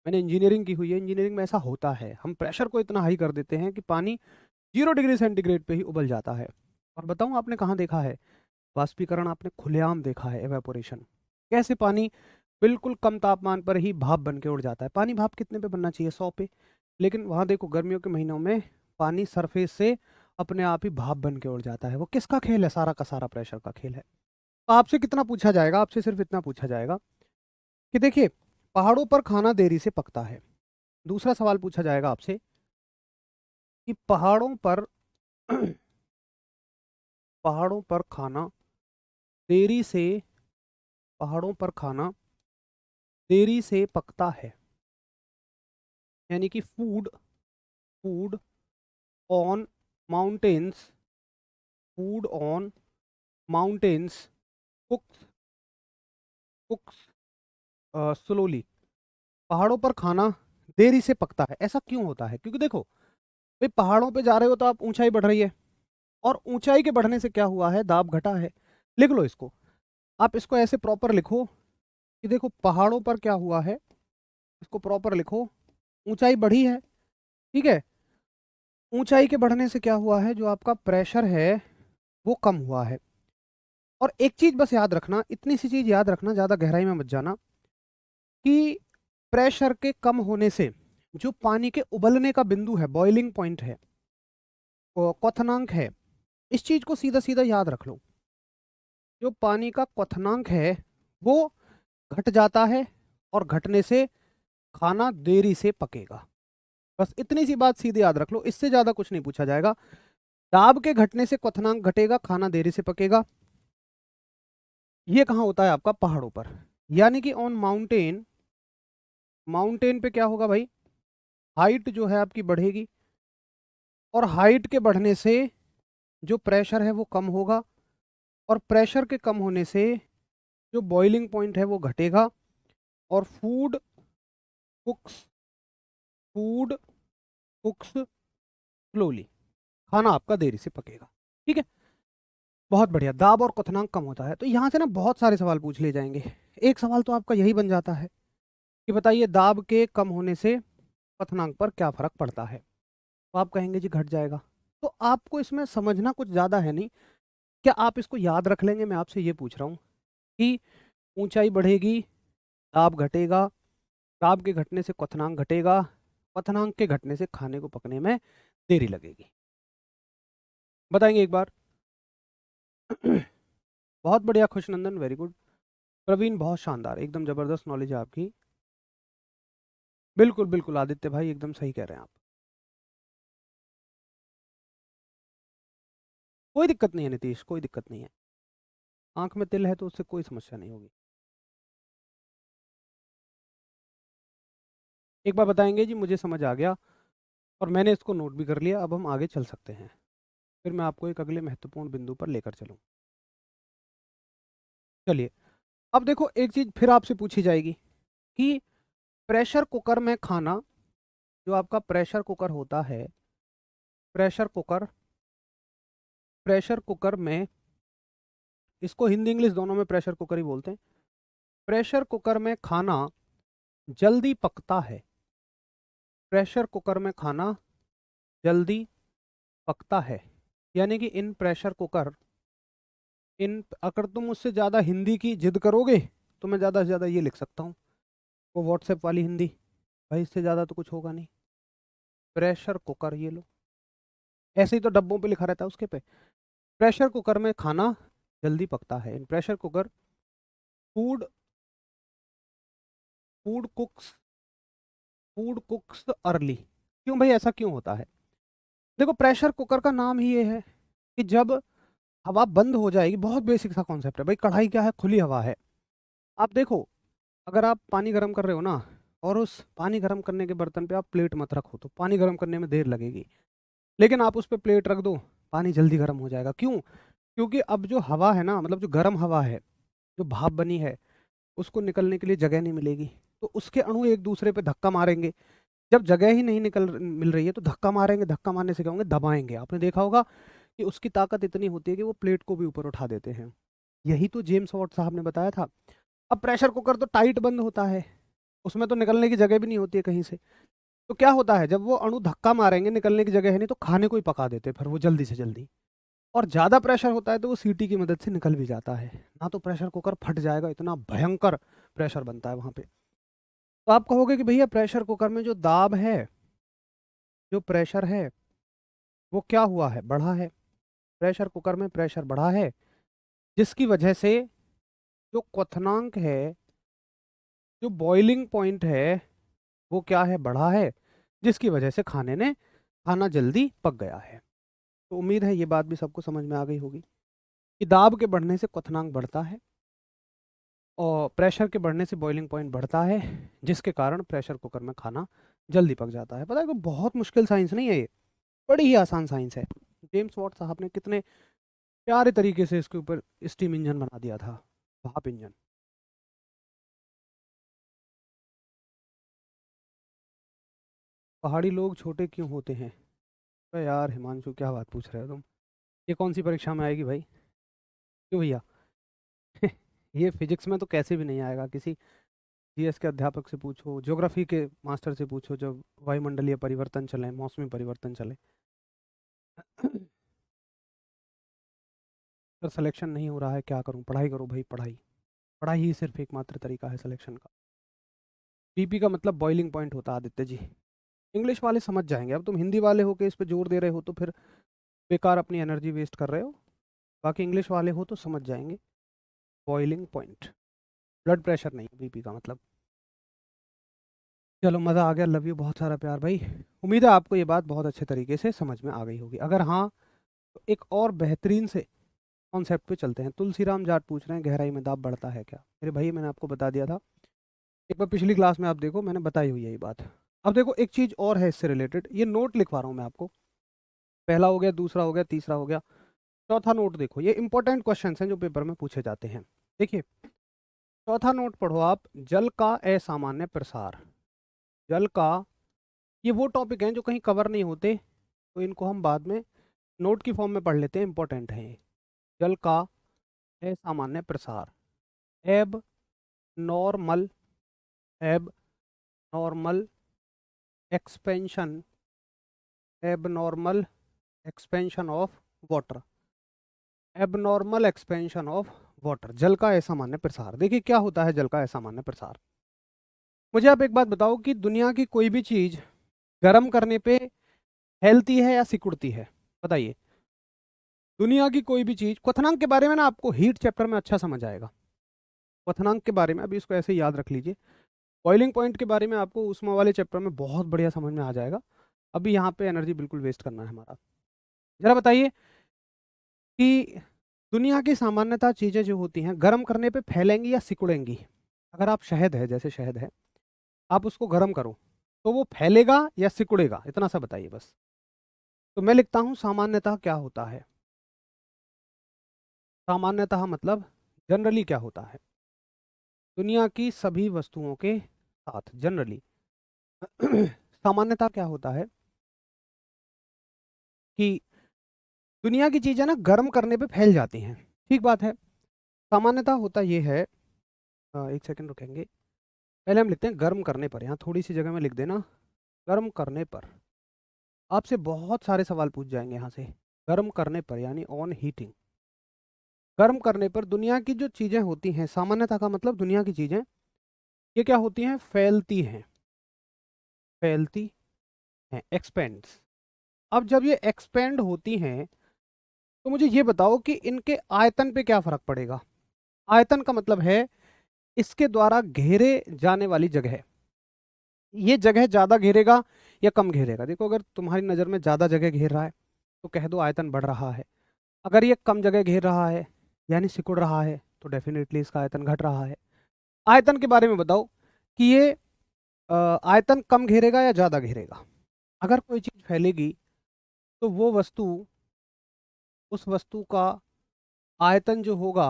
मैंने इंजीनियरिंग की हुई है, इंजीनियरिंग में ऐसा होता है, हम प्रेशर को इतना हाई कर देते हैं कि पानी 0 डिग्री सेंटीग्रेड पे ही उबल जाता है। और बताऊँ आपने कहाँ देखा है वाष्पीकरण? आपने खुलेआम देखा है, एवेपोरेशन, कैसे पानी बिल्कुल कम तापमान पर ही भाप बन के उड़ जाता है। पानी भाप कितने पे बनना चाहिए? 100 पे, लेकिन वहाँ देखो गर्मियों के महीनों में पानी सरफेस से अपने आप ही भाप बन के उड़ जाता है। वो किसका खेल है? सारा का सारा प्रेशर का खेल है। तो आपसे कितना पूछा जाएगा? आपसे सिर्फ इतना पूछा जाएगा कि देखिए, पहाड़ों पर खाना देरी से पकता है, दूसरा सवाल पूछा जाएगा आपसे कि पहाड़ों पर खाना देरी से पहाड़ों पर खाना देरी से पकता है, यानी कि food food on mountains food on mountains कुक्स कुक्स slowly. पहाड़ों पर खाना देरी से पकता है, ऐसा क्यों होता है? क्योंकि देखो भाई, पहाड़ों पे जा रहे हो तो आप, ऊंचाई बढ़ रही है, और ऊंचाई के बढ़ने से क्या हुआ है, दाब घटा है। लिख लो इसको, आप इसको ऐसे प्रॉपर लिखो कि देखो पहाड़ों पर क्या हुआ है, इसको प्रॉपर लिखो, ऊंचाई बढ़ी है, ठीक है, ऊंचाई के बढ़ने से क्या हुआ है, जो आपका प्रेशर है वो कम हुआ है। और एक चीज बस याद रखना, इतनी सी चीज याद रखना, ज्यादा गहराई में मत जाना, कि प्रेशर के कम होने से जो पानी के उबलने का बिंदु है, बॉइलिंग पॉइंट है, क्वथनांक है, इस चीज को सीधा सीधा याद रख लो। जो पानी का क्वथनांक है वो घट जाता है, और घटने से खाना देरी से पकेगा। बस इतनी सी बात सीधे याद रख लो, इससे ज्यादा कुछ नहीं पूछा जाएगा। दाब के घटने से क्वथनांक घटेगा, खाना देरी से पकेगा। ये कहाँ होता है आपका? पहाड़ों पर। यानी कि ऑन माउंटेन, माउंटेन पे क्या होगा भाई, हाइट जो है आपकी बढ़ेगी, और हाइट के बढ़ने से जो प्रेशर है वो कम होगा, और प्रेशर के कम होने से जो बॉइलिंग पॉइंट है वो घटेगा, और कुक्स फूड कुक्स स्लोली, खाना आपका देरी से पकेगा। ठीक है, बहुत बढ़िया। दाब और क्वथनांक कम होता है, तो यहाँ से ना बहुत सारे सवाल पूछ लिए जाएंगे। एक सवाल तो आपका यही बन जाता है कि बताइए दाब के कम होने से क्वथनांक पर क्या फर्क पड़ता है। तो आप कहेंगे जी घट जाएगा। तो आपको इसमें समझना कुछ ज़्यादा है नहीं, क्या आप इसको याद रख लेंगे? मैं आपसे ये पूछ रहा हूँ कि ऊंचाई बढ़ेगी, दाब घटेगा, दाब के घटने से क्वथनांक घटेगा, क्वथनांक के घटने से खाने को पकने में देरी लगेगी। बताएंगे एक बार? बहुत बढ़िया खुशनंदन, वेरी गुड। प्रवीण बहुत शानदार, एकदम जबरदस्त नॉलेज है आपकी। बिल्कुल बिल्कुल आदित्य भाई, एकदम सही कह रहे हैं आप। कोई दिक्कत नहीं है नीतीश, कोई दिक्कत नहीं है। आंख में तिल है तो उससे कोई समस्या नहीं होगी। एक बार बताएंगे जी, मुझे समझ आ गया और मैंने इसको नोट भी कर लिया, अब हम आगे चल सकते हैं। फिर मैं आपको एक अगले महत्वपूर्ण बिंदु पर लेकर चलूँ। चलिए, अब देखो एक चीज फिर आपसे पूछी जाएगी कि प्रेशर कुकर में खाना, जो आपका प्रेशर कुकर होता है, प्रेशर कुकर, प्रेशर कुकर में, इसको हिंदी इंग्लिश दोनों में प्रेशर कुकर ही बोलते हैं, प्रेशर कुकर में खाना जल्दी पकता है, प्रेशर कुकर में खाना जल्दी पकता है। यानी कि इन प्रेशर कुकर, इन, अगर तुम मुझसे ज़्यादा हिंदी की जिद करोगे तो मैं ज़्यादा से ज़्यादा ये लिख सकता हूँ, वो व्हाट्सएप वाली हिंदी, भाई इससे ज़्यादा तो कुछ होगा नहीं। प्रेशर कुकर, ये लो, ऐसे ही तो डब्बों पे लिखा रहता है उसके पे। प्रेशर कुकर में खाना जल्दी पकता है, इन pressure cooker food food कुक्स food कुक्स early. क्यों भाई, ऐसा क्यों होता है? देखो प्रेशर कुकर का नाम ही ये है कि जब हवा बंद हो जाएगी, बहुत बेसिक सा कॉन्सेप्ट है भाई, कढ़ाई क्या है, खुली हवा है। आप देखो, अगर आप पानी गर्म कर रहे हो ना, और उस पानी गर्म करने के बर्तन पे आप प्लेट मत रखो, तो पानी गर्म करने में देर लगेगी। लेकिन आप उस पर प्लेट रख दो, पानी जल्दी गर्म हो जाएगा। क्यों? क्योंकि अब जो हवा है ना, मतलब जो गर्म हवा है, जो भाप बनी है, उसको निकलने के लिए जगह नहीं मिलेगी, तो उसके अणु एक दूसरे पे धक्का मारेंगे। जब जगह ही नहीं निकल मिल रही है तो धक्का मारेंगे, धक्का मारने से क्या होंगे, दबाएंगे। आपने देखा होगा कि उसकी ताकत इतनी होती है कि वो प्लेट को भी ऊपर उठा देते हैं। यही तो जेम्स वॉट साहब ने बताया था। अब प्रेशर कुकर तो टाइट बंद होता है, उसमें तो निकलने की जगह भी नहीं होती है कहीं से। तो क्या होता है, जब वो अणु धक्का मारेंगे, निकलने की जगह है नहीं, तो खाने को ही पका देते हैं फिर वो जल्दी से जल्दी। और ज़्यादा प्रेशर होता है तो वो सीटी की मदद से निकल भी जाता है, ना तो प्रेशर कुकर फट जाएगा, इतना भयंकर प्रेशर बनता है वहाँ पे। तो आप कहोगे कि भैया प्रेशर कुकर में जो दाब है, जो प्रेशर है, वो क्या हुआ है, बढ़ा है। प्रेशर कुकर में प्रेशर बढ़ा है, जिसकी वजह से जो क्वथनांक है, जो बॉइलिंग पॉइंट है, वो क्या है, बढ़ा है, जिसकी वजह से खाना जल्दी पक गया है। तो उम्मीद है ये बात भी सबको समझ में आ गई होगी कि दाब के बढ़ने से क्वथनांक बढ़ता है और प्रेशर के बढ़ने से बॉइलिंग पॉइंट बढ़ता है, जिसके कारण प्रेशर कुकर में खाना जल्दी पक जाता है। पता है, कोई बहुत मुश्किल साइंस नहीं है ये, बड़ी ही आसान साइंस है। जेम्स वॉट साहब ने कितने प्यारे तरीके से इसके ऊपर स्टीम इंजन बना दिया था, भाप इंजन। पहाड़ी लोग छोटे क्यों होते हैं? अरे यार हिमांशु, क्या बात पूछ रहे हो तुम? ये कौन सी परीक्षा में आएगी भाई? क्यों भैया? ये फिजिक्स में तो कैसे भी नहीं आएगा। किसी जीएस के अध्यापक से पूछो, ज्योग्राफी के मास्टर से पूछो, जब वायुमंडलीय परिवर्तन चले, मौसमी परिवर्तन चले। अगर सिलेक्शन नहीं हो रहा है क्या करूं? पढ़ाई करो भाई, पढ़ाई। पढ़ाई ही सिर्फ एकमात्र तरीका है सिलेक्शन का। बीपी का मतलब बॉइलिंग पॉइंट होता है आदित्य जी। इंग्लिश वाले समझ जाएंगे। अब तुम हिंदी वाले हो के इस पे जोर दे रहे हो तो फिर बेकार अपनी एनर्जी वेस्ट कर रहे हो। बाकी इंग्लिश वाले हो तो समझ जाएंगे। बॉइलिंग पॉइंट, ब्लड प्रेशर नहीं, बीपी का मतलब। चलो मज़ा आ गया, लव यू, बहुत सारा प्यार भाई। उम्मीद है आपको ये बात बहुत अच्छे तरीके से समझ में आ गई होगी। अगर हाँ तो एक और बेहतरीन से कॉन्सेप्ट पे चलते हैं। तुलसीराम जाट पूछ रहे हैं गहराई में दाब बढ़ता है क्या? मेरे भाई मैंने आपको बता दिया था एक बार, पिछली क्लास में आप देखो, मैंने बताई हुई है ये बात। अब देखो एक चीज़ और है इससे रिलेटेड, ये नोट लिखवा रहा हूँ मैं आपको। पहला हो गया, दूसरा हो गया, तीसरा हो गया, चौथा नोट देखो। ये इंपॉर्टेंट क्वेश्चंस हैं जो पेपर में पूछे जाते हैं। देखिए चौथा नोट पढ़ो आप, जल का असामान्य प्रसार। जल का, ये वो टॉपिक हैं जो कहीं कवर नहीं होते, तो इनको हम बाद में नोट की फॉर्म में पढ़ लेते हैं, इंपॉर्टेंट है ये। जल का असामान्य प्रसार, एब नॉर्मल, एब नॉर्मल एक्सपेंशन, एब normal expansion of water, abnormal expansion of water. जल का असामान्य प्रसार। देखिए क्या होता है जल का असामान्य प्रसार। मुझे आप एक बात बताओ कि दुनिया की कोई भी चीज गर्म करने पे फैलती है या सिकुड़ती है? बताइए। दुनिया की कोई भी चीज, क्वथनांक के बारे में ना आपको हीट चैप्टर में अच्छा समझ आएगा। क्वथनांक के बारे में अभी इसको ऐसे ही याद रख लीजिए। बॉइलिंग पॉइंट के बारे में आपको उष्मा वाले चैप्टर में बहुत बढ़िया समझ में आ जाएगा। अभी यहाँ पे एनर्जी बिल्कुल वेस्ट करना है हमारा। जरा बताइए कि दुनिया की सामान्यतः चीजें जो होती हैं गर्म करने पे फैलेंगी या सिकुड़ेंगी? अगर आप शहद है, जैसे शहद है, आप उसको गर्म करो तो वो फैलेगा या सिकुड़ेगा? इतना सा बताइए बस। तो मैं लिखता हूं सामान्यतः क्या होता है। सामान्यतः मतलब जनरली क्या होता है दुनिया की सभी वस्तुओं के साथ, जनरली सामान्यतः क्या होता है कि दुनिया की चीजें ना गर्म करने पे फैल जाती हैं। ठीक बात है। सामान्यतः होता ये है, एक सेकंड रुकेंगे, पहले हम लिखते हैं गर्म करने पर। यहाँ थोड़ी सी जगह में लिख देना, गर्म करने पर। आपसे बहुत सारे सवाल पूछ जाएंगे यहाँ से। गर्म करने पर यानी ऑन हीटिंग। गर्म करने पर दुनिया की जो चीज़ें होती हैं, सामान्यतः का मतलब दुनिया की चीज़ें, ये क्या होती हैं? फैलती हैं। फैलती हैं, एक्सपेंड्स। अब जब ये एक्सपेंड होती हैं तो मुझे ये बताओ कि इनके आयतन पे क्या फर्क पड़ेगा? आयतन का मतलब है इसके द्वारा घेरे जाने वाली जगह। ये जगह ज़्यादा घेरेगा या कम घेरेगा? देखो अगर तुम्हारी नज़र में ज़्यादा जगह घेर रहा है तो कह दो आयतन बढ़ रहा है। अगर ये कम जगह घेर रहा है यानी सिकुड़ रहा है तो डेफिनेटली इसका आयतन घट रहा है। आयतन के बारे में बताओ कि ये आयतन कम घेरेगा या ज़्यादा घेरेगा? अगर कोई चीज़ फैलेगी तो वो वस्तु, उस वस्तु का आयतन जो होगा,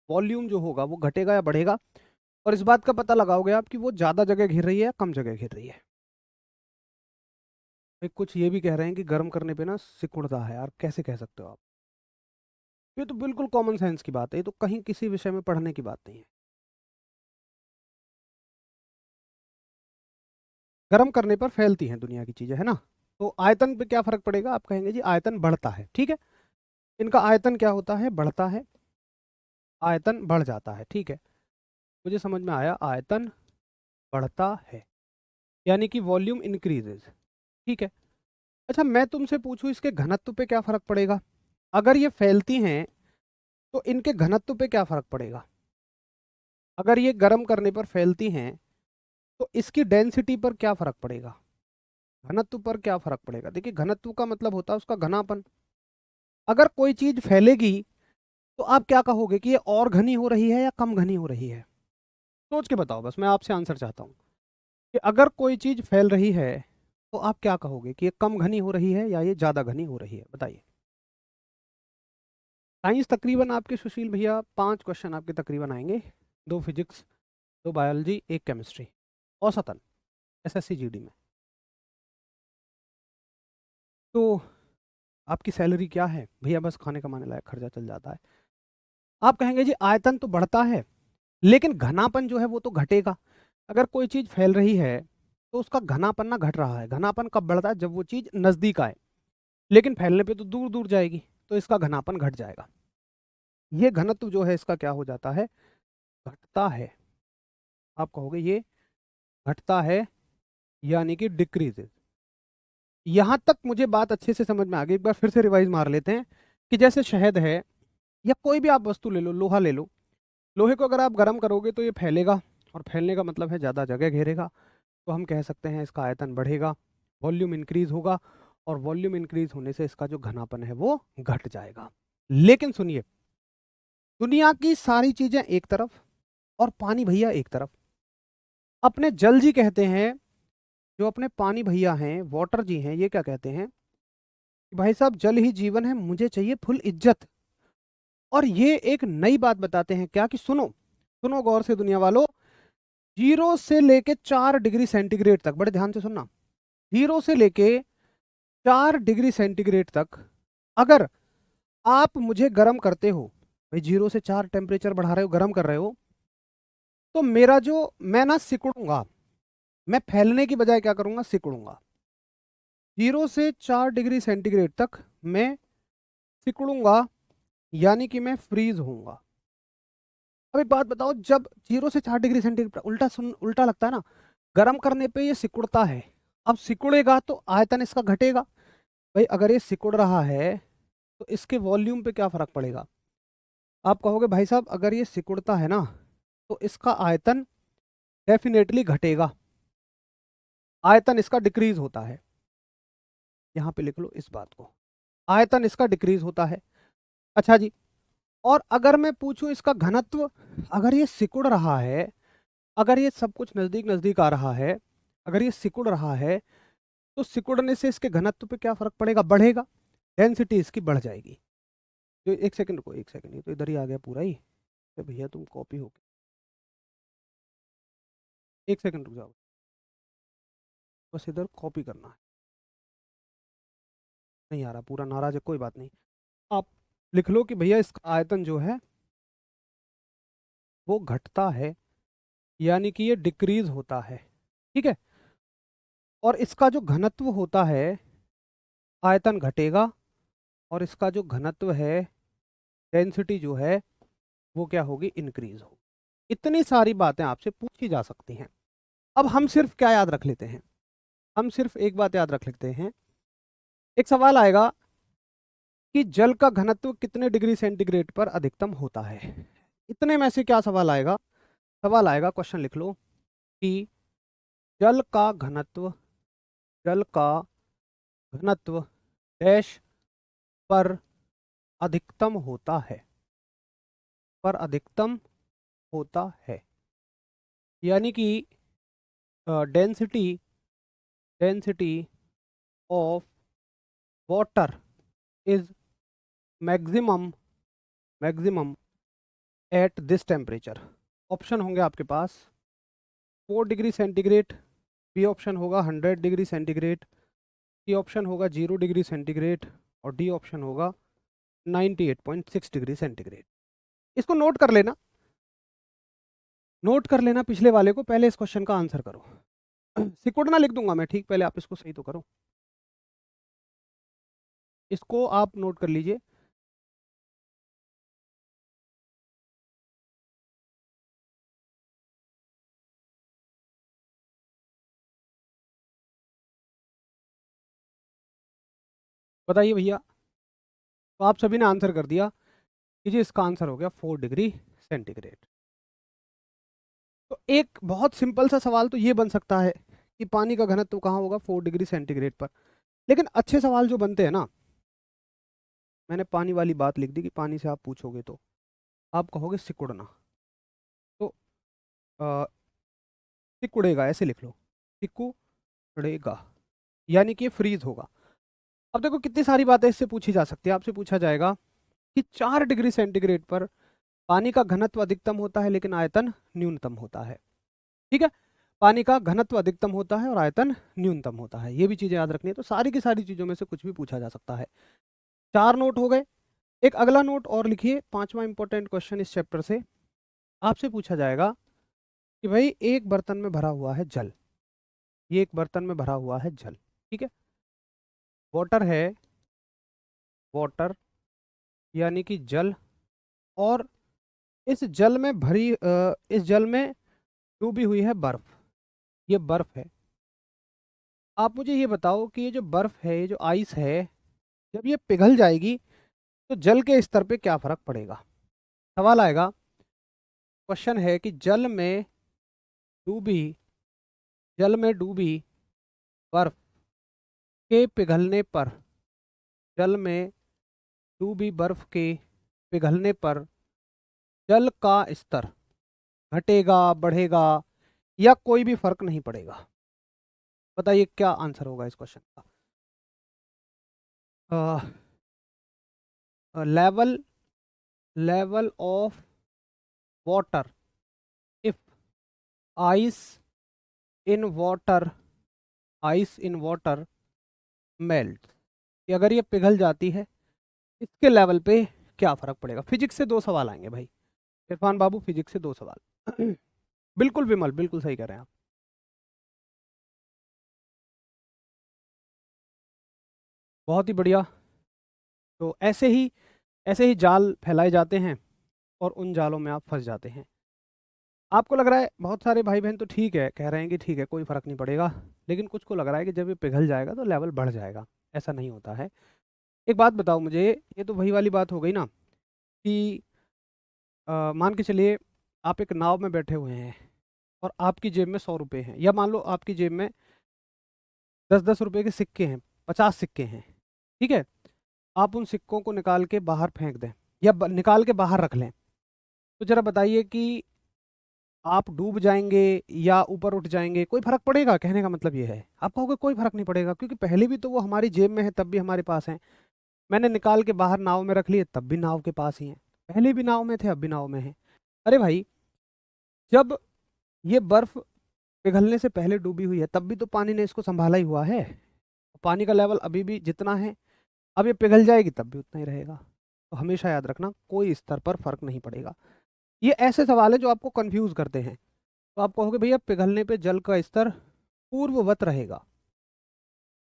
वॉल्यूम जो होगा, वो घटेगा या बढ़ेगा? और इस बात का पता लगाओगे आप कि वो ज़्यादा जगह घेर रही है या कम जगह घेर रही है। भाई कुछ ये भी कह रहे हैं कि गर्म करने पे ना सिकुड़ता है। यार कैसे कह सकते हो आप? ये तो बिल्कुल कॉमन सेंस की बात है, ये तो कहीं किसी विषय में पढ़ने की बात नहीं है। गर्म करने पर फैलती हैं दुनिया की चीजें, है ना? तो आयतन पे क्या फर्क पड़ेगा? आप कहेंगे जी आयतन बढ़ता है, ठीक है। इनका आयतन क्या होता है? बढ़ता है, आयतन बढ़ जाता है, ठीक है। मुझे समझ में आया, आयतन बढ़ता है यानी कि वॉल्यूम इंक्रीजेज, ठीक है। अच्छा मैं तुमसे पूछूं इसके घनत्व पे क्या फर्क पड़ेगा? अगर ये फैलती हैं तो इनके घनत्व पे क्या फर्क पड़ेगा? अगर ये गर्म करने पर फैलती हैं तो इसकी डेंसिटी पर क्या फर्क पड़ेगा, घनत्व पर क्या फर्क पड़ेगा। देखिए घनत्व का मतलब होता है उसका घनापन। अगर कोई चीज फैलेगी तो आप क्या कहोगे कि ये और घनी हो रही है या कम घनी हो रही है। सोच के बताओ, बस मैं आपसे आंसर चाहता हूँ कि अगर कोई चीज फैल रही है तो आप क्या कहोगे कि ये कम घनी हो रही है या ये ज्यादा घनी हो रही है, बताइए। साइंस तकरीबन आपके सुशील भैया 5 क्वेश्चन आपके तकरीबन आएंगे, 2 फिजिक्स, 2 बायोलॉजी, 1 केमिस्ट्री, औसतन एसएससी जीडी में। तो आपकी सैलरी क्या है भैया, बस खाने कमाने लायक खर्चा चल जाता है। आप कहेंगे जी आयतन तो बढ़ता है लेकिन घनापन जो है वो तो घटेगा। अगर कोई चीज फैल रही है तो उसका घनापन ना घट रहा है। घनापन कब बढ़ता है, जब वो चीज नजदीक आए, लेकिन फैलने पे तो दूर दूर जाएगी तो इसका घनापन घट जाएगा। ये घनत्व जो है इसका क्या हो जाता है, घटता है। आप कहोगे ये घटता है यानी कि डिक्रीजेज। यहां तक मुझे बात अच्छे से समझ में आ गई। एक बार फिर से रिवाइज मार लेते हैं कि जैसे शहद है या कोई भी आप वस्तु ले लो, लोहा ले लो, लोहे को अगर आप गर्म करोगे तो ये फैलेगा, और फैलने का मतलब है ज़्यादा जगह घेरेगा। तो हम कह सकते हैं इसका आयतन बढ़ेगा, वॉल्यूम इंक्रीज होगा, और वॉल्यूम इंक्रीज होने से इसका जो घनापन है वो घट जाएगा। लेकिन सुनिए, दुनिया की सारी चीजें एक तरफ और पानी भैया एक तरफ। अपने जल जी कहते हैं, जो अपने पानी भैया हैं, वाटर जी हैं, ये क्या कहते हैं कि भाई साहब जल ही जीवन है, मुझे चाहिए फुल इज्जत। और ये एक नई बात बताते हैं क्या, कि सुनो सुनो गौर से दुनिया वालों, 0 से लेके 4 डिग्री सेंटीग्रेड तक, बड़े ध्यान से सुनना, 0 से लेके 4 डिग्री सेंटीग्रेड तक अगर आप मुझे गर्म करते हो, भाई 0 से 4 टेम्परेचर बढ़ा रहे हो, गर्म कर रहे हो, तो मेरा जो, मैं ना सिकुड़ूंगा, मैं फैलने की बजाय क्या करूंगा, सिकुड़ूंगा। 0 से 4 डिग्री सेंटीग्रेड तक मैं सिकुड़ूंगा, यानी कि मैं फ्रीज होऊंगा। अब एक बात बताओ, जब 0 से 4 डिग्री सेंटीग्रेड, उल्टा सुन, उल्टा लगता है ना, गर्म करने पे ये सिकुड़ता है, अब सिकुड़ेगा तो आयतन इसका घटेगा। भाई अगर ये सिकुड़ रहा है तो इसके वॉल्यूम पे क्या फर्क पड़ेगा। आप कहोगे भाई साहब अगर ये सिकुड़ता है ना तो इसका आयतन डेफिनेटली घटेगा, आयतन इसका डिक्रीज होता है। यहां पे लिख लो इस बात को, आयतन इसका डिक्रीज होता है। अच्छा जी, और अगर मैं पूछूं इसका घनत्व, अगर ये सिकुड़ रहा है, अगर ये सब कुछ नजदीक नजदीक आ रहा है, अगर ये सिकुड़ रहा है, तो सिकुड़ने से इसके घनत्व पे क्या फर्क पड़ेगा, बढ़ेगा, डेंसिटी इसकी बढ़ जाएगी। जो, एक सेकंड रुको, एक सेकंड, ये तो इधर ही आ गया पूरा ही। तो भैया तुम कॉपी हो गए, एक सेकंड रुक जाओ, बस इधर कॉपी करना है। नहीं आ रहा पूरा, नाराज है, कोई बात नहीं। आप लिख लो कि भैया इसका आयतन जो है वो घटता है, यानी कि ये डिक्रीज होता है, ठीक है। और इसका जो घनत्व होता है, आयतन घटेगा, और इसका जो घनत्व है, डेंसिटी जो है, वो क्या होगी, इंक्रीज होगी। इतनी सारी बातें आपसे पूछी जा सकती हैं। अब हम सिर्फ क्या याद रख लेते हैं, हम सिर्फ एक बात याद रख लेते हैं। एक सवाल आएगा कि जल का घनत्व कितने डिग्री सेंटीग्रेड पर अधिकतम होता है। इतने में से क्या सवाल आएगा, सवाल आएगा, क्वेश्चन लिख लो कि जल का घनत्व, जल का घनत्व डैश पर अधिकतम होता है, पर अधिकतम होता है, यानी कि density, density of water is maximum, maximum at this temperature. Option होंगे आपके पास 4 डिग्री सेंटीग्रेड, बी ऑप्शन होगा 100 डिग्री सेंटीग्रेड, सी ऑप्शन होगा 0 डिग्री सेंटीग्रेड, और डी ऑप्शन होगा 98.6 डिग्री सेंटीग्रेड। इसको नोट कर लेना, नोट कर लेना पिछले वाले को, पहले इस क्वेश्चन का आंसर करो। सिकुड़ना लिख दूंगा मैं, ठीक, पहले आप इसको सही तो करो, इसको आप नोट कर लीजिए। बताइए भैया, तो आप सभी ने आंसर कर दिया कि जी इसका आंसर हो गया 4 डिग्री सेंटीग्रेड। तो एक बहुत सिंपल सा सवाल तो ये बन सकता है कि पानी का घनत्व कहाँ होगा, 4 डिग्री सेंटीग्रेड पर। लेकिन अच्छे सवाल जो बनते हैं ना, मैंने पानी वाली बात लिख दी कि पानी से आप पूछोगे तो आप कहोगे सिकुड़ना, तो अ, सिकुड़ेगा ऐसे लिख लो, सिकुड़ेगा, यानी कि फ्रीज होगा। अब देखो कितनी सारी बातें इससे पूछी जा सकती है। आपसे पूछा जाएगा कि 4 डिग्री सेंटीग्रेड पर पानी का घनत्व अधिकतम होता है लेकिन आयतन न्यूनतम होता है। ठीक है, पानी का घनत्व अधिकतम होता है और आयतन न्यूनतम होता है, ये भी चीजें याद रखनी है। तो सारी की सारी चीजों में से कुछ भी पूछा जा सकता है। 4 नोट हो गए। एक अगला नोट और लिखिए, 5वां इंपॉर्टेंट क्वेश्चन इस चैप्टर से। आपसे पूछा जाएगा कि भाई एक बर्तन में भरा हुआ है जल, ये एक बर्तन में भरा हुआ है जल, ठीक है, वाटर है, वाटर यानी कि जल, और इस जल में इस जल में डूबी हुई है बर्फ, ये बर्फ है। आप मुझे ये बताओ कि ये जो बर्फ है, ये जो आइस है, जब ये पिघल जाएगी तो जल के स्तर पे क्या फर्क पड़ेगा। सवाल आएगा, क्वेश्चन है कि डूबी जल में डूबी बर्फ के पिघलने पर, जल में डूबी बर्फ के पिघलने पर जल का स्तर घटेगा, बढ़ेगा, या कोई भी फर्क नहीं पड़ेगा। बताइए क्या आंसर होगा इस क्वेश्चन का। Level level of water if ice in water, ice in water melt, कि अगर ये पिघल जाती है इसके लेवल पे क्या फर्क पड़ेगा। फिजिक्स से 2 सवाल आएंगे भाई, इरफान बाबू, फिजिक्स से 2 सवाल। बिल्कुल विमल, बिल्कुल सही कह रहे हैं आप। बहुत ही बढ़िया। तो ऐसे ही जाल फैलाए जाते हैं और उन जालों में आप फंस जाते हैं। आपको लग रहा है, बहुत सारे भाई बहन तो ठीक है कह रहे हैं कि ठीक है कोई फर्क नहीं पड़ेगा, लेकिन कुछ को लग रहा है कि जब ये पिघल जाएगा तो लेवल बढ़ जाएगा। ऐसा नहीं होता है। एक बात बताओ मुझे, ये तो वही वाली बात हो गई ना कि मान के चलिए आप एक नाव में बैठे हुए हैं और आपकी जेब में 100 रुपये हैं, या मान लो आपकी जेब में 10-10 रुपये के सिक्के हैं, 50 सिक्के हैं, ठीक है। आप उन सिक्कों को निकाल के बाहर फेंक दें, या निकाल के बाहर रख लें, तो जरा बताइए कि आप डूब जाएंगे या ऊपर उठ जाएंगे, कोई फर्क पड़ेगा। कहने का मतलब ये है, आप कहोगे कोई फर्क नहीं पड़ेगा क्योंकि पहले भी तो वो हमारी जेब में है तब भी हमारे पास है, मैंने निकाल के बाहर नाव में रख लिए तब भी नाव के पास ही है, पहले भी नाव में थे अब भी नाव में है। अरे भाई, जब ये बर्फ पिघलने से पहले डूबी हुई है तब भी तो पानी ने इसको संभाला ही हुआ है। पानी का लेवल अभी भी जितना है, अब ये पिघल जाएगी तब भी उतना ही रहेगा। तो हमेशा याद रखना कोई स्तर पर फर्क नहीं पड़ेगा। ये ऐसे सवाल है जो आपको कंफ्यूज करते हैं। तो आप कहोगे भैया पिघलने पे जल का स्तर पूर्ववत रहेगा,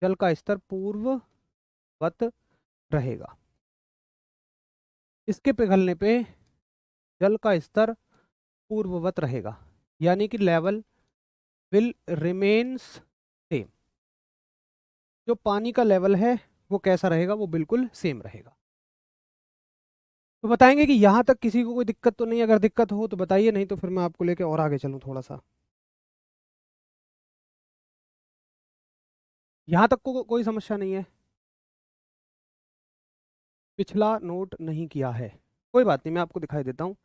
जल का स्तर पूर्ववत रहेगा, इसके पिघलने पे जल का स्तर पूर्ववत रहेगा, यानी कि लेवल विल रिमेन्स सेम। जो पानी का लेवल है वो कैसा रहेगा, वो बिल्कुल सेम रहेगा। तो बताएंगे कि यहाँ तक किसी को कोई दिक्कत तो नहीं, अगर दिक्कत हो तो बताइए, नहीं तो फिर मैं आपको लेके और आगे चलूँ थोड़ा सा। यहाँ तक को कोई समस्या नहीं है। पिछला नोट नहीं किया है, कोई बात नहीं, मैं आपको दिखाई देता हूँ।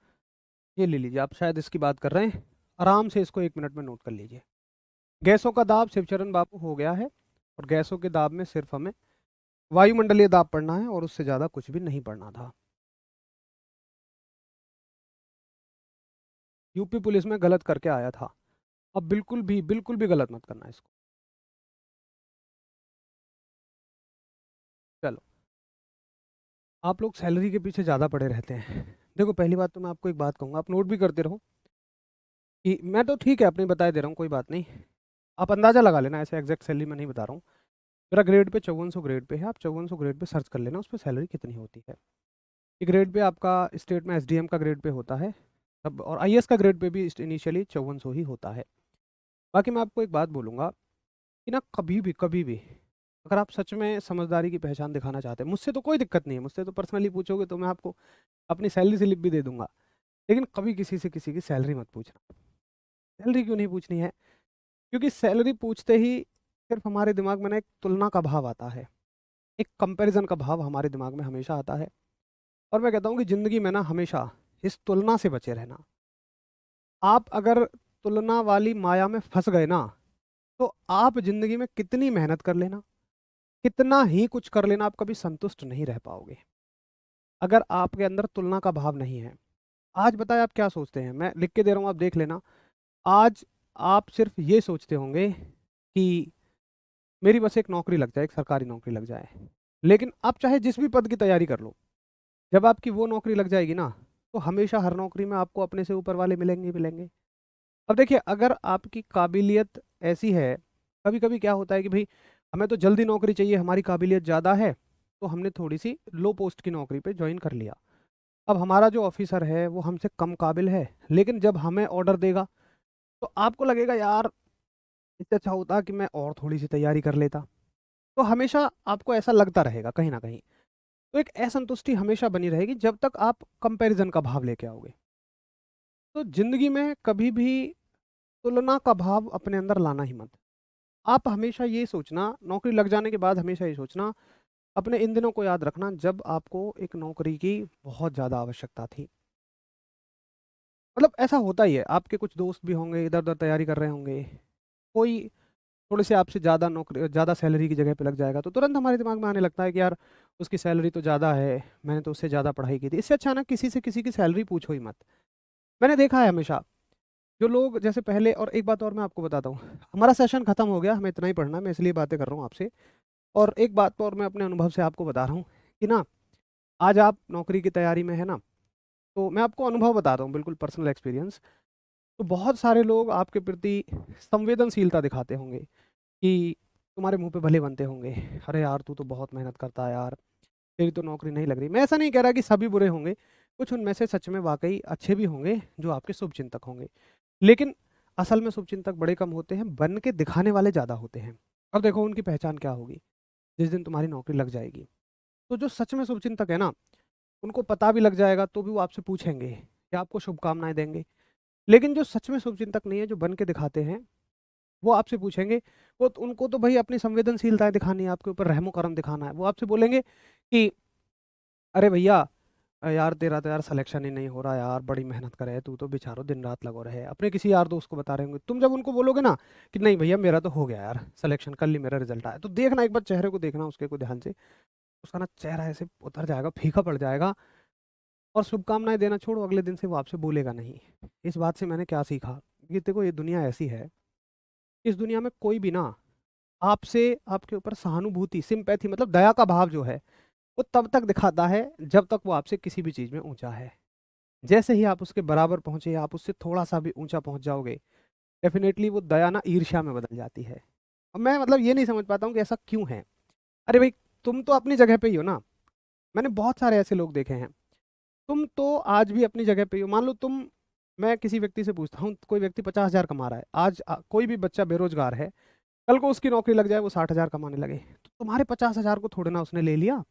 ये ले लीजिए, आप शायद इसकी बात कर रहे हैं, आराम से इसको 1 मिनट में नोट कर लीजिए। गैसों का दाब शिवचरण बाबू हो गया है, और गैसों के दाब में सिर्फ हमें वायुमंडलीय दाब पढ़ना है और उससे ज़्यादा कुछ भी नहीं पढ़ना था। यूपी पुलिस में गलत करके आया था, अब बिल्कुल भी गलत मत करना इसको। चलो, आप लोग सैलरी के पीछे ज़्यादा पड़े रहते हैं। देखो पहली बात तो मैं आपको एक बात कहूँगा, आप नोट भी करते रहो कि मैं तो ठीक है अपनी बताए दे रहा हूँ, कोई बात नहीं, आप अंदाज़ा लगा लेना, ऐसे एग्जैक्ट सैलरी मैं नहीं बता रहा हूँ। मेरा ग्रेड पे 5400 ग्रेड पे है, आप 5400 ग्रेड पे सर्च कर लेना उस पर सैलरी कितनी होती है। ये ग्रेड पे आपका स्टेट में एसडीएम का ग्रेड पे होता है तब, और आईएएस का ग्रेड पे भी इनिशियली 5400 ही होता है। बाकी मैं आपको एक बात बोलूँगा कि ना, कभी भी अगर आप सच में समझदारी की पहचान दिखाना चाहते हैं, मुझसे तो कोई दिक्कत नहीं है, मुझसे तो पर्सनली पूछोगे तो मैं आपको अपनी सैलरी स्लिप भी दे दूंगा, लेकिन कभी किसी से किसी की सैलरी मत पूछना। सैलरी क्यों नहीं पूछनी है? क्योंकि सैलरी पूछते ही सिर्फ हमारे दिमाग में ना एक तुलना का भाव आता है, एक कंपैरिजन का भाव हमारे दिमाग में हमेशा आता है। और मैं कहता हूँ कि ज़िंदगी में ना हमेशा इस तुलना से बचे रहना। आप अगर तुलना वाली माया में फंस गए ना, तो आप ज़िंदगी में कितनी मेहनत कर लेना, कितना ही कुछ कर लेना, आप कभी संतुष्ट नहीं रह पाओगे अगर आपके अंदर तुलना का भाव नहीं है। आज बताए आप क्या सोचते हैं, मैं लिख के दे रहा हूँ, आप देख लेना। आज आप सिर्फ ये सोचते होंगे कि मेरी बस एक नौकरी लग जाए, एक सरकारी नौकरी लग जाए। लेकिन आप चाहे जिस भी पद की तैयारी कर लो, जब आपकी वो नौकरी लग जाएगी ना, तो हमेशा हर नौकरी में आपको अपने से ऊपर वाले मिलेंगे ही मिलेंगे। अब देखिए, अगर आपकी काबिलियत ऐसी है, कभी कभी क्या होता है कि भाई हमें तो जल्दी नौकरी चाहिए, हमारी काबिलियत ज़्यादा है, तो हमने थोड़ी सी लो पोस्ट की नौकरी पे ज्वाइन कर लिया। अब हमारा जो ऑफिसर है वो हमसे कम काबिल है, लेकिन जब हमें ऑर्डर देगा तो आपको लगेगा यार इससे अच्छा होता कि मैं और थोड़ी सी तैयारी कर लेता। तो हमेशा आपको ऐसा लगता रहेगा कहीं ना कहीं। तो एक असंतुष्टि हमेशा बनी रहेगी जब तक आप कंपैरिजन का भाव लेके आओगे। तो जिंदगी में कभी भी तुलना का भाव अपने अंदर लाना ही मत। आप हमेशा ये सोचना, नौकरी लग जाने के बाद हमेशा ये सोचना, अपने इन दिनों को याद रखना जब आपको एक नौकरी की बहुत ज़्यादा आवश्यकता थी। मतलब ऐसा होता ही है, आपके कुछ दोस्त भी होंगे इधर उधर तैयारी कर रहे होंगे, कोई थोड़े से आपसे ज़्यादा नौकरी ज़्यादा सैलरी की जगह पे लग जाएगा, तो तुरंत हमारे दिमाग में आने लगता है कि यार उसकी सैलरी तो ज़्यादा है, मैंने तो उससे ज़्यादा पढ़ाई की थी। इससे अच्छा ना किसी से किसी की सैलरी पूछो ही मत। मैंने देखा है हमेशा, जो लोग जैसे पहले, और एक बात और मैं आपको बताता हूँ, हमारा सेशन खत्म हो गया, हमें इतना ही पढ़ना है, मैं इसलिए बातें कर रहा हूँ आपसे। और एक बात और मैं अपने अनुभव से आपको बता रहा हूँ कि ना, आज आप नौकरी की तैयारी में है ना, तो मैं आपको अनुभव बताता हूँ, बिल्कुल पर्सनल एक्सपीरियंस। तो बहुत सारे लोग आपके प्रति संवेदनशीलता दिखाते होंगे कि तुम्हारे मुंह पे भले बनते होंगे, अरे यार तू तो बहुत मेहनत करता है यार, तेरी तो नौकरी नहीं लग रही। मैं ऐसा नहीं कह रहा कि सभी बुरे होंगे, कुछ उनमें से सच में वाकई अच्छे भी होंगे जो आपके शुभचिंतक होंगे, लेकिन असल में शुभचिंतक बड़े कम होते हैं, बन के दिखाने वाले ज़्यादा होते हैं। अब देखो उनकी पहचान क्या होगी जिस दिन तुम्हारी नौकरी लग जाएगी। तो जो सच में शुभचिंतक है ना, उनको पता भी लग जाएगा तो भी वो आपसे पूछेंगे कि आपको शुभकामनाएं देंगे। लेकिन जो सच में शुभचिंतक नहीं है, जो बन के दिखाते हैं, वो आपसे पूछेंगे, वो उनको तो भाई अपनी संवेदनशीलताएं दिखानी है, आपके ऊपर रहमो करम दिखाना है। वो आपसे बोलेंगे कि अरे भैया, यार तेरा तो यार सिलेक्शन ही नहीं हो रहा यार, बड़ी मेहनत करे है तू तो, बेचारो दिन रात लगो रहे। अपने किसी यार दोस्त को बता रहे होंगे, तुम जब उनको बोलोगे ना कि नहीं भैया मेरा तो हो गया यार सिलेक्शन, कल ही मेरा रिजल्ट आया, तो देखना एक बार चेहरे को देखना उसके को ध्यान से, उसका ना चेहरा ऐसे उतर जाएगा, फीका पड़ जाएगा, और शुभकामनाएं देना छोड़ो, अगले दिन से वो आपसे बोलेगा नहीं। इस बात से मैंने क्या सीखा कि देखो ये दुनिया ऐसी है, इस दुनिया में कोई भी ना आपसे, आपके ऊपर सहानुभूति, सिंपैथी मतलब दया का भाव जो है, वो तब तक दिखाता है जब तक वो आपसे किसी भी चीज में ऊंचा है। जैसे ही आप उसके बराबर पहुंचे, आप उससे थोड़ा सा भी ऊंचा पहुंच जाओगे, डेफिनेटली वो दया ना ईर्ष्या में बदल जाती है। अब मैं मतलब ये नहीं समझ पाता हूँ कि ऐसा क्यों है। अरे भाई, तुम तो अपनी जगह पे ही हो ना। मैंने बहुत सारे ऐसे लोग देखे हैं, तुम तो आज भी अपनी जगह पे ही हो। मान लो तुम, मैं किसी व्यक्ति से पूछता हूँ, कोई व्यक्ति 50,000 कमा रहा है आज, कोई भी बच्चा बेरोजगार है, कल को उसकी नौकरी लग जाए, वो 60,000 कमाने लगे, तो तुम्हारे 50,000 को थोड़े ना उसने ले लिया,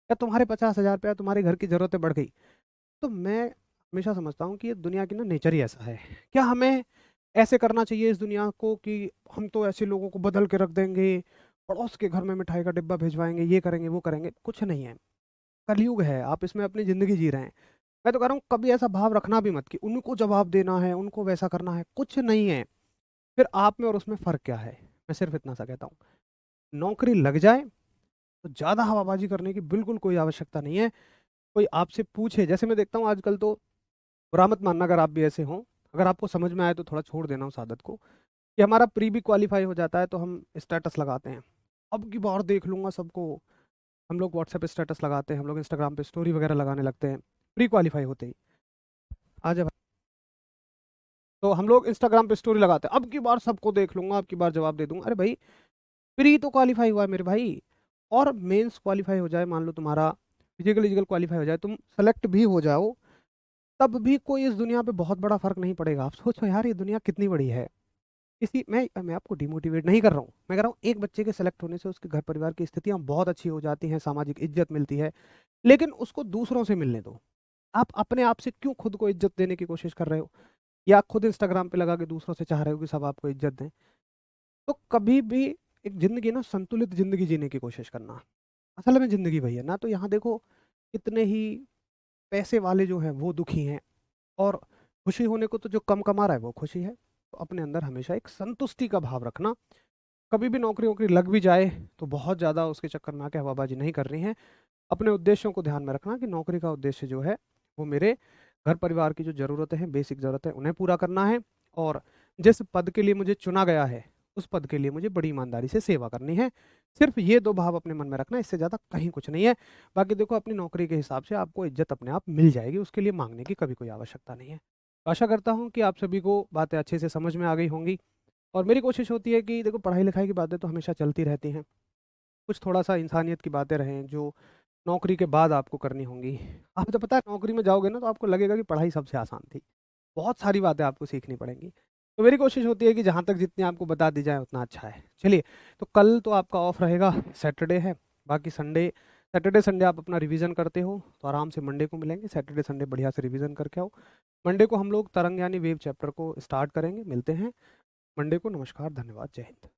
या तुम्हारे 50,000 पे तुम्हारे घर की जरूरतें बढ़ गई। तो मैं हमेशा समझता हूँ कि ये दुनिया की ना नेचर ही ऐसा है। क्या हमें ऐसे करना चाहिए इस दुनिया को कि हम तो ऐसे लोगों को बदल के रख देंगे, पड़ोस के घर में मिठाई का डिब्बा भिजवाएंगे, ये करेंगे वो करेंगे? कुछ नहीं है, कलयुग है, आप इसमें अपनी जिंदगी जी रहे हैं। मैं तो कह रहा हूँ कभी ऐसा भाव रखना भी मत कि उनको जवाब देना है, उनको वैसा करना है, कुछ नहीं है। फिर आप में और उसमें फ़र्क क्या है? मैं सिर्फ इतना सा कहता हूँ, नौकरी लग जाए तो ज़्यादा हवाबाजी करने की बिल्कुल कोई आवश्यकता नहीं है। कोई आपसे पूछे, जैसे मैं देखता हूँ आजकल, तो बुरा मत मानना अगर आप भी ऐसे हों, अगर आपको समझ में आए तो थोड़ा छोड़ देना उस आदत को, कि हमारा प्री भी क्वालिफाई हो जाता है तो हम स्टेटस लगाते हैं, अब की बार देख लूंगा सबको। हम लोग व्हाट्सएप पे स्टेटस लगाते हैं, हम लोग इंस्टाग्राम पे स्टोरी वगैरह लगाने लगते हैं प्री क्वालिफाई होते ही। आ जा भाई। तो हम लोग इंस्टाग्राम पे स्टोरी लगाते हैं, अब की बार सबको देख लूंगा, अब की बार जवाब दे दूंगा। अरे भाई, प्री तो क्वालिफाई हुआ है मेरे भाई, और मेंस क्वालिफाई हो जाए, मान लो तुम्हारा फिजिकल फिजिकल क्वालिफाई हो जाए, तुम सेलेक्ट भी हो जाओ, तब भी कोई इस दुनिया पे बहुत बड़ा फर्क नहीं पड़ेगा। आप सोचो यार ये दुनिया कितनी बड़ी है। किसी मैं आपको डिमोटिवेट नहीं कर रहा हूँ, मैं कह रहा हूँ एक बच्चे के सेलेक्ट होने से उसके घर परिवार की स्थितियां बहुत अच्छी हो जाती हैं, सामाजिक इज्जत मिलती है, लेकिन उसको दूसरों से मिलने दो। आप अपने आप से क्यों खुद को इज्जत देने की कोशिश कर रहे हो? या खुद इंस्टाग्राम पे लगा के दूसरों से चाह रहे हो कि सब आपको इज्जत दें। तो कभी भी एक ज़िंदगी ना संतुलित ज़िंदगी जीने की कोशिश करना। असल में ज़िंदगी वही है ना, तो यहाँ देखो कितने ही पैसे वाले जो हैं वो दुखी हैं, और खुशी होने को तो जो कम कमा रहा है वो खुशी है। तो अपने अंदर हमेशा एक संतुष्टि का भाव रखना। कभी भी नौकरी वोकरी लग भी जाए तो बहुत ज़्यादा उसके चक्कर में आके हवाबाजी नहीं करनी है। अपने उद्देश्यों को ध्यान में रखना कि नौकरी का उद्देश्य जो है वो मेरे घर परिवार की जो ज़रूरतें हैं, बेसिक ज़रूरतें, उन्हें पूरा करना है। और जिस पद के लिए मुझे चुना गया है उस पद के लिए मुझे बड़ी ईमानदारी से सेवा करनी है। सिर्फ ये दो भाव अपने मन में रखना, इससे ज़्यादा कहीं कुछ नहीं है। बाकी देखो अपनी नौकरी के हिसाब से आपको इज्जत अपने आप मिल जाएगी, उसके लिए मांगने की कभी कोई आवश्यकता नहीं है। तो आशा करता हूँ कि आप सभी को बातें अच्छे से समझ में आ गई होंगी। और मेरी कोशिश होती है कि देखो पढ़ाई लिखाई की बातें तो हमेशा चलती रहती हैं, कुछ थोड़ा-सा इंसानियत की बातें रहें जो नौकरी के बाद आपको करनी होंगी। आप तो पता है नौकरी में जाओगे ना तो आपको लगेगा कि पढ़ाई सबसे आसान थी। बहुत सारी बातें आपको सीखनी पड़ेंगी। तो मेरी कोशिश होती है कि जहाँ तक जितनी आपको बता दी जाए उतना अच्छा है। चलिए, तो कल तो आपका ऑफ रहेगा, सैटरडे है। बाकी संडे, सैटरडे संडे आप अपना रिवीजन करते हो तो आराम से मंडे को मिलेंगे। सैटरडे संडे बढ़िया से रिवीजन करके आओ। मंडे को हम लोग तरंग यानी वेव चैप्टर को स्टार्ट करेंगे। मिलते हैं मंडे को। नमस्कार, धन्यवाद, जय हिंद।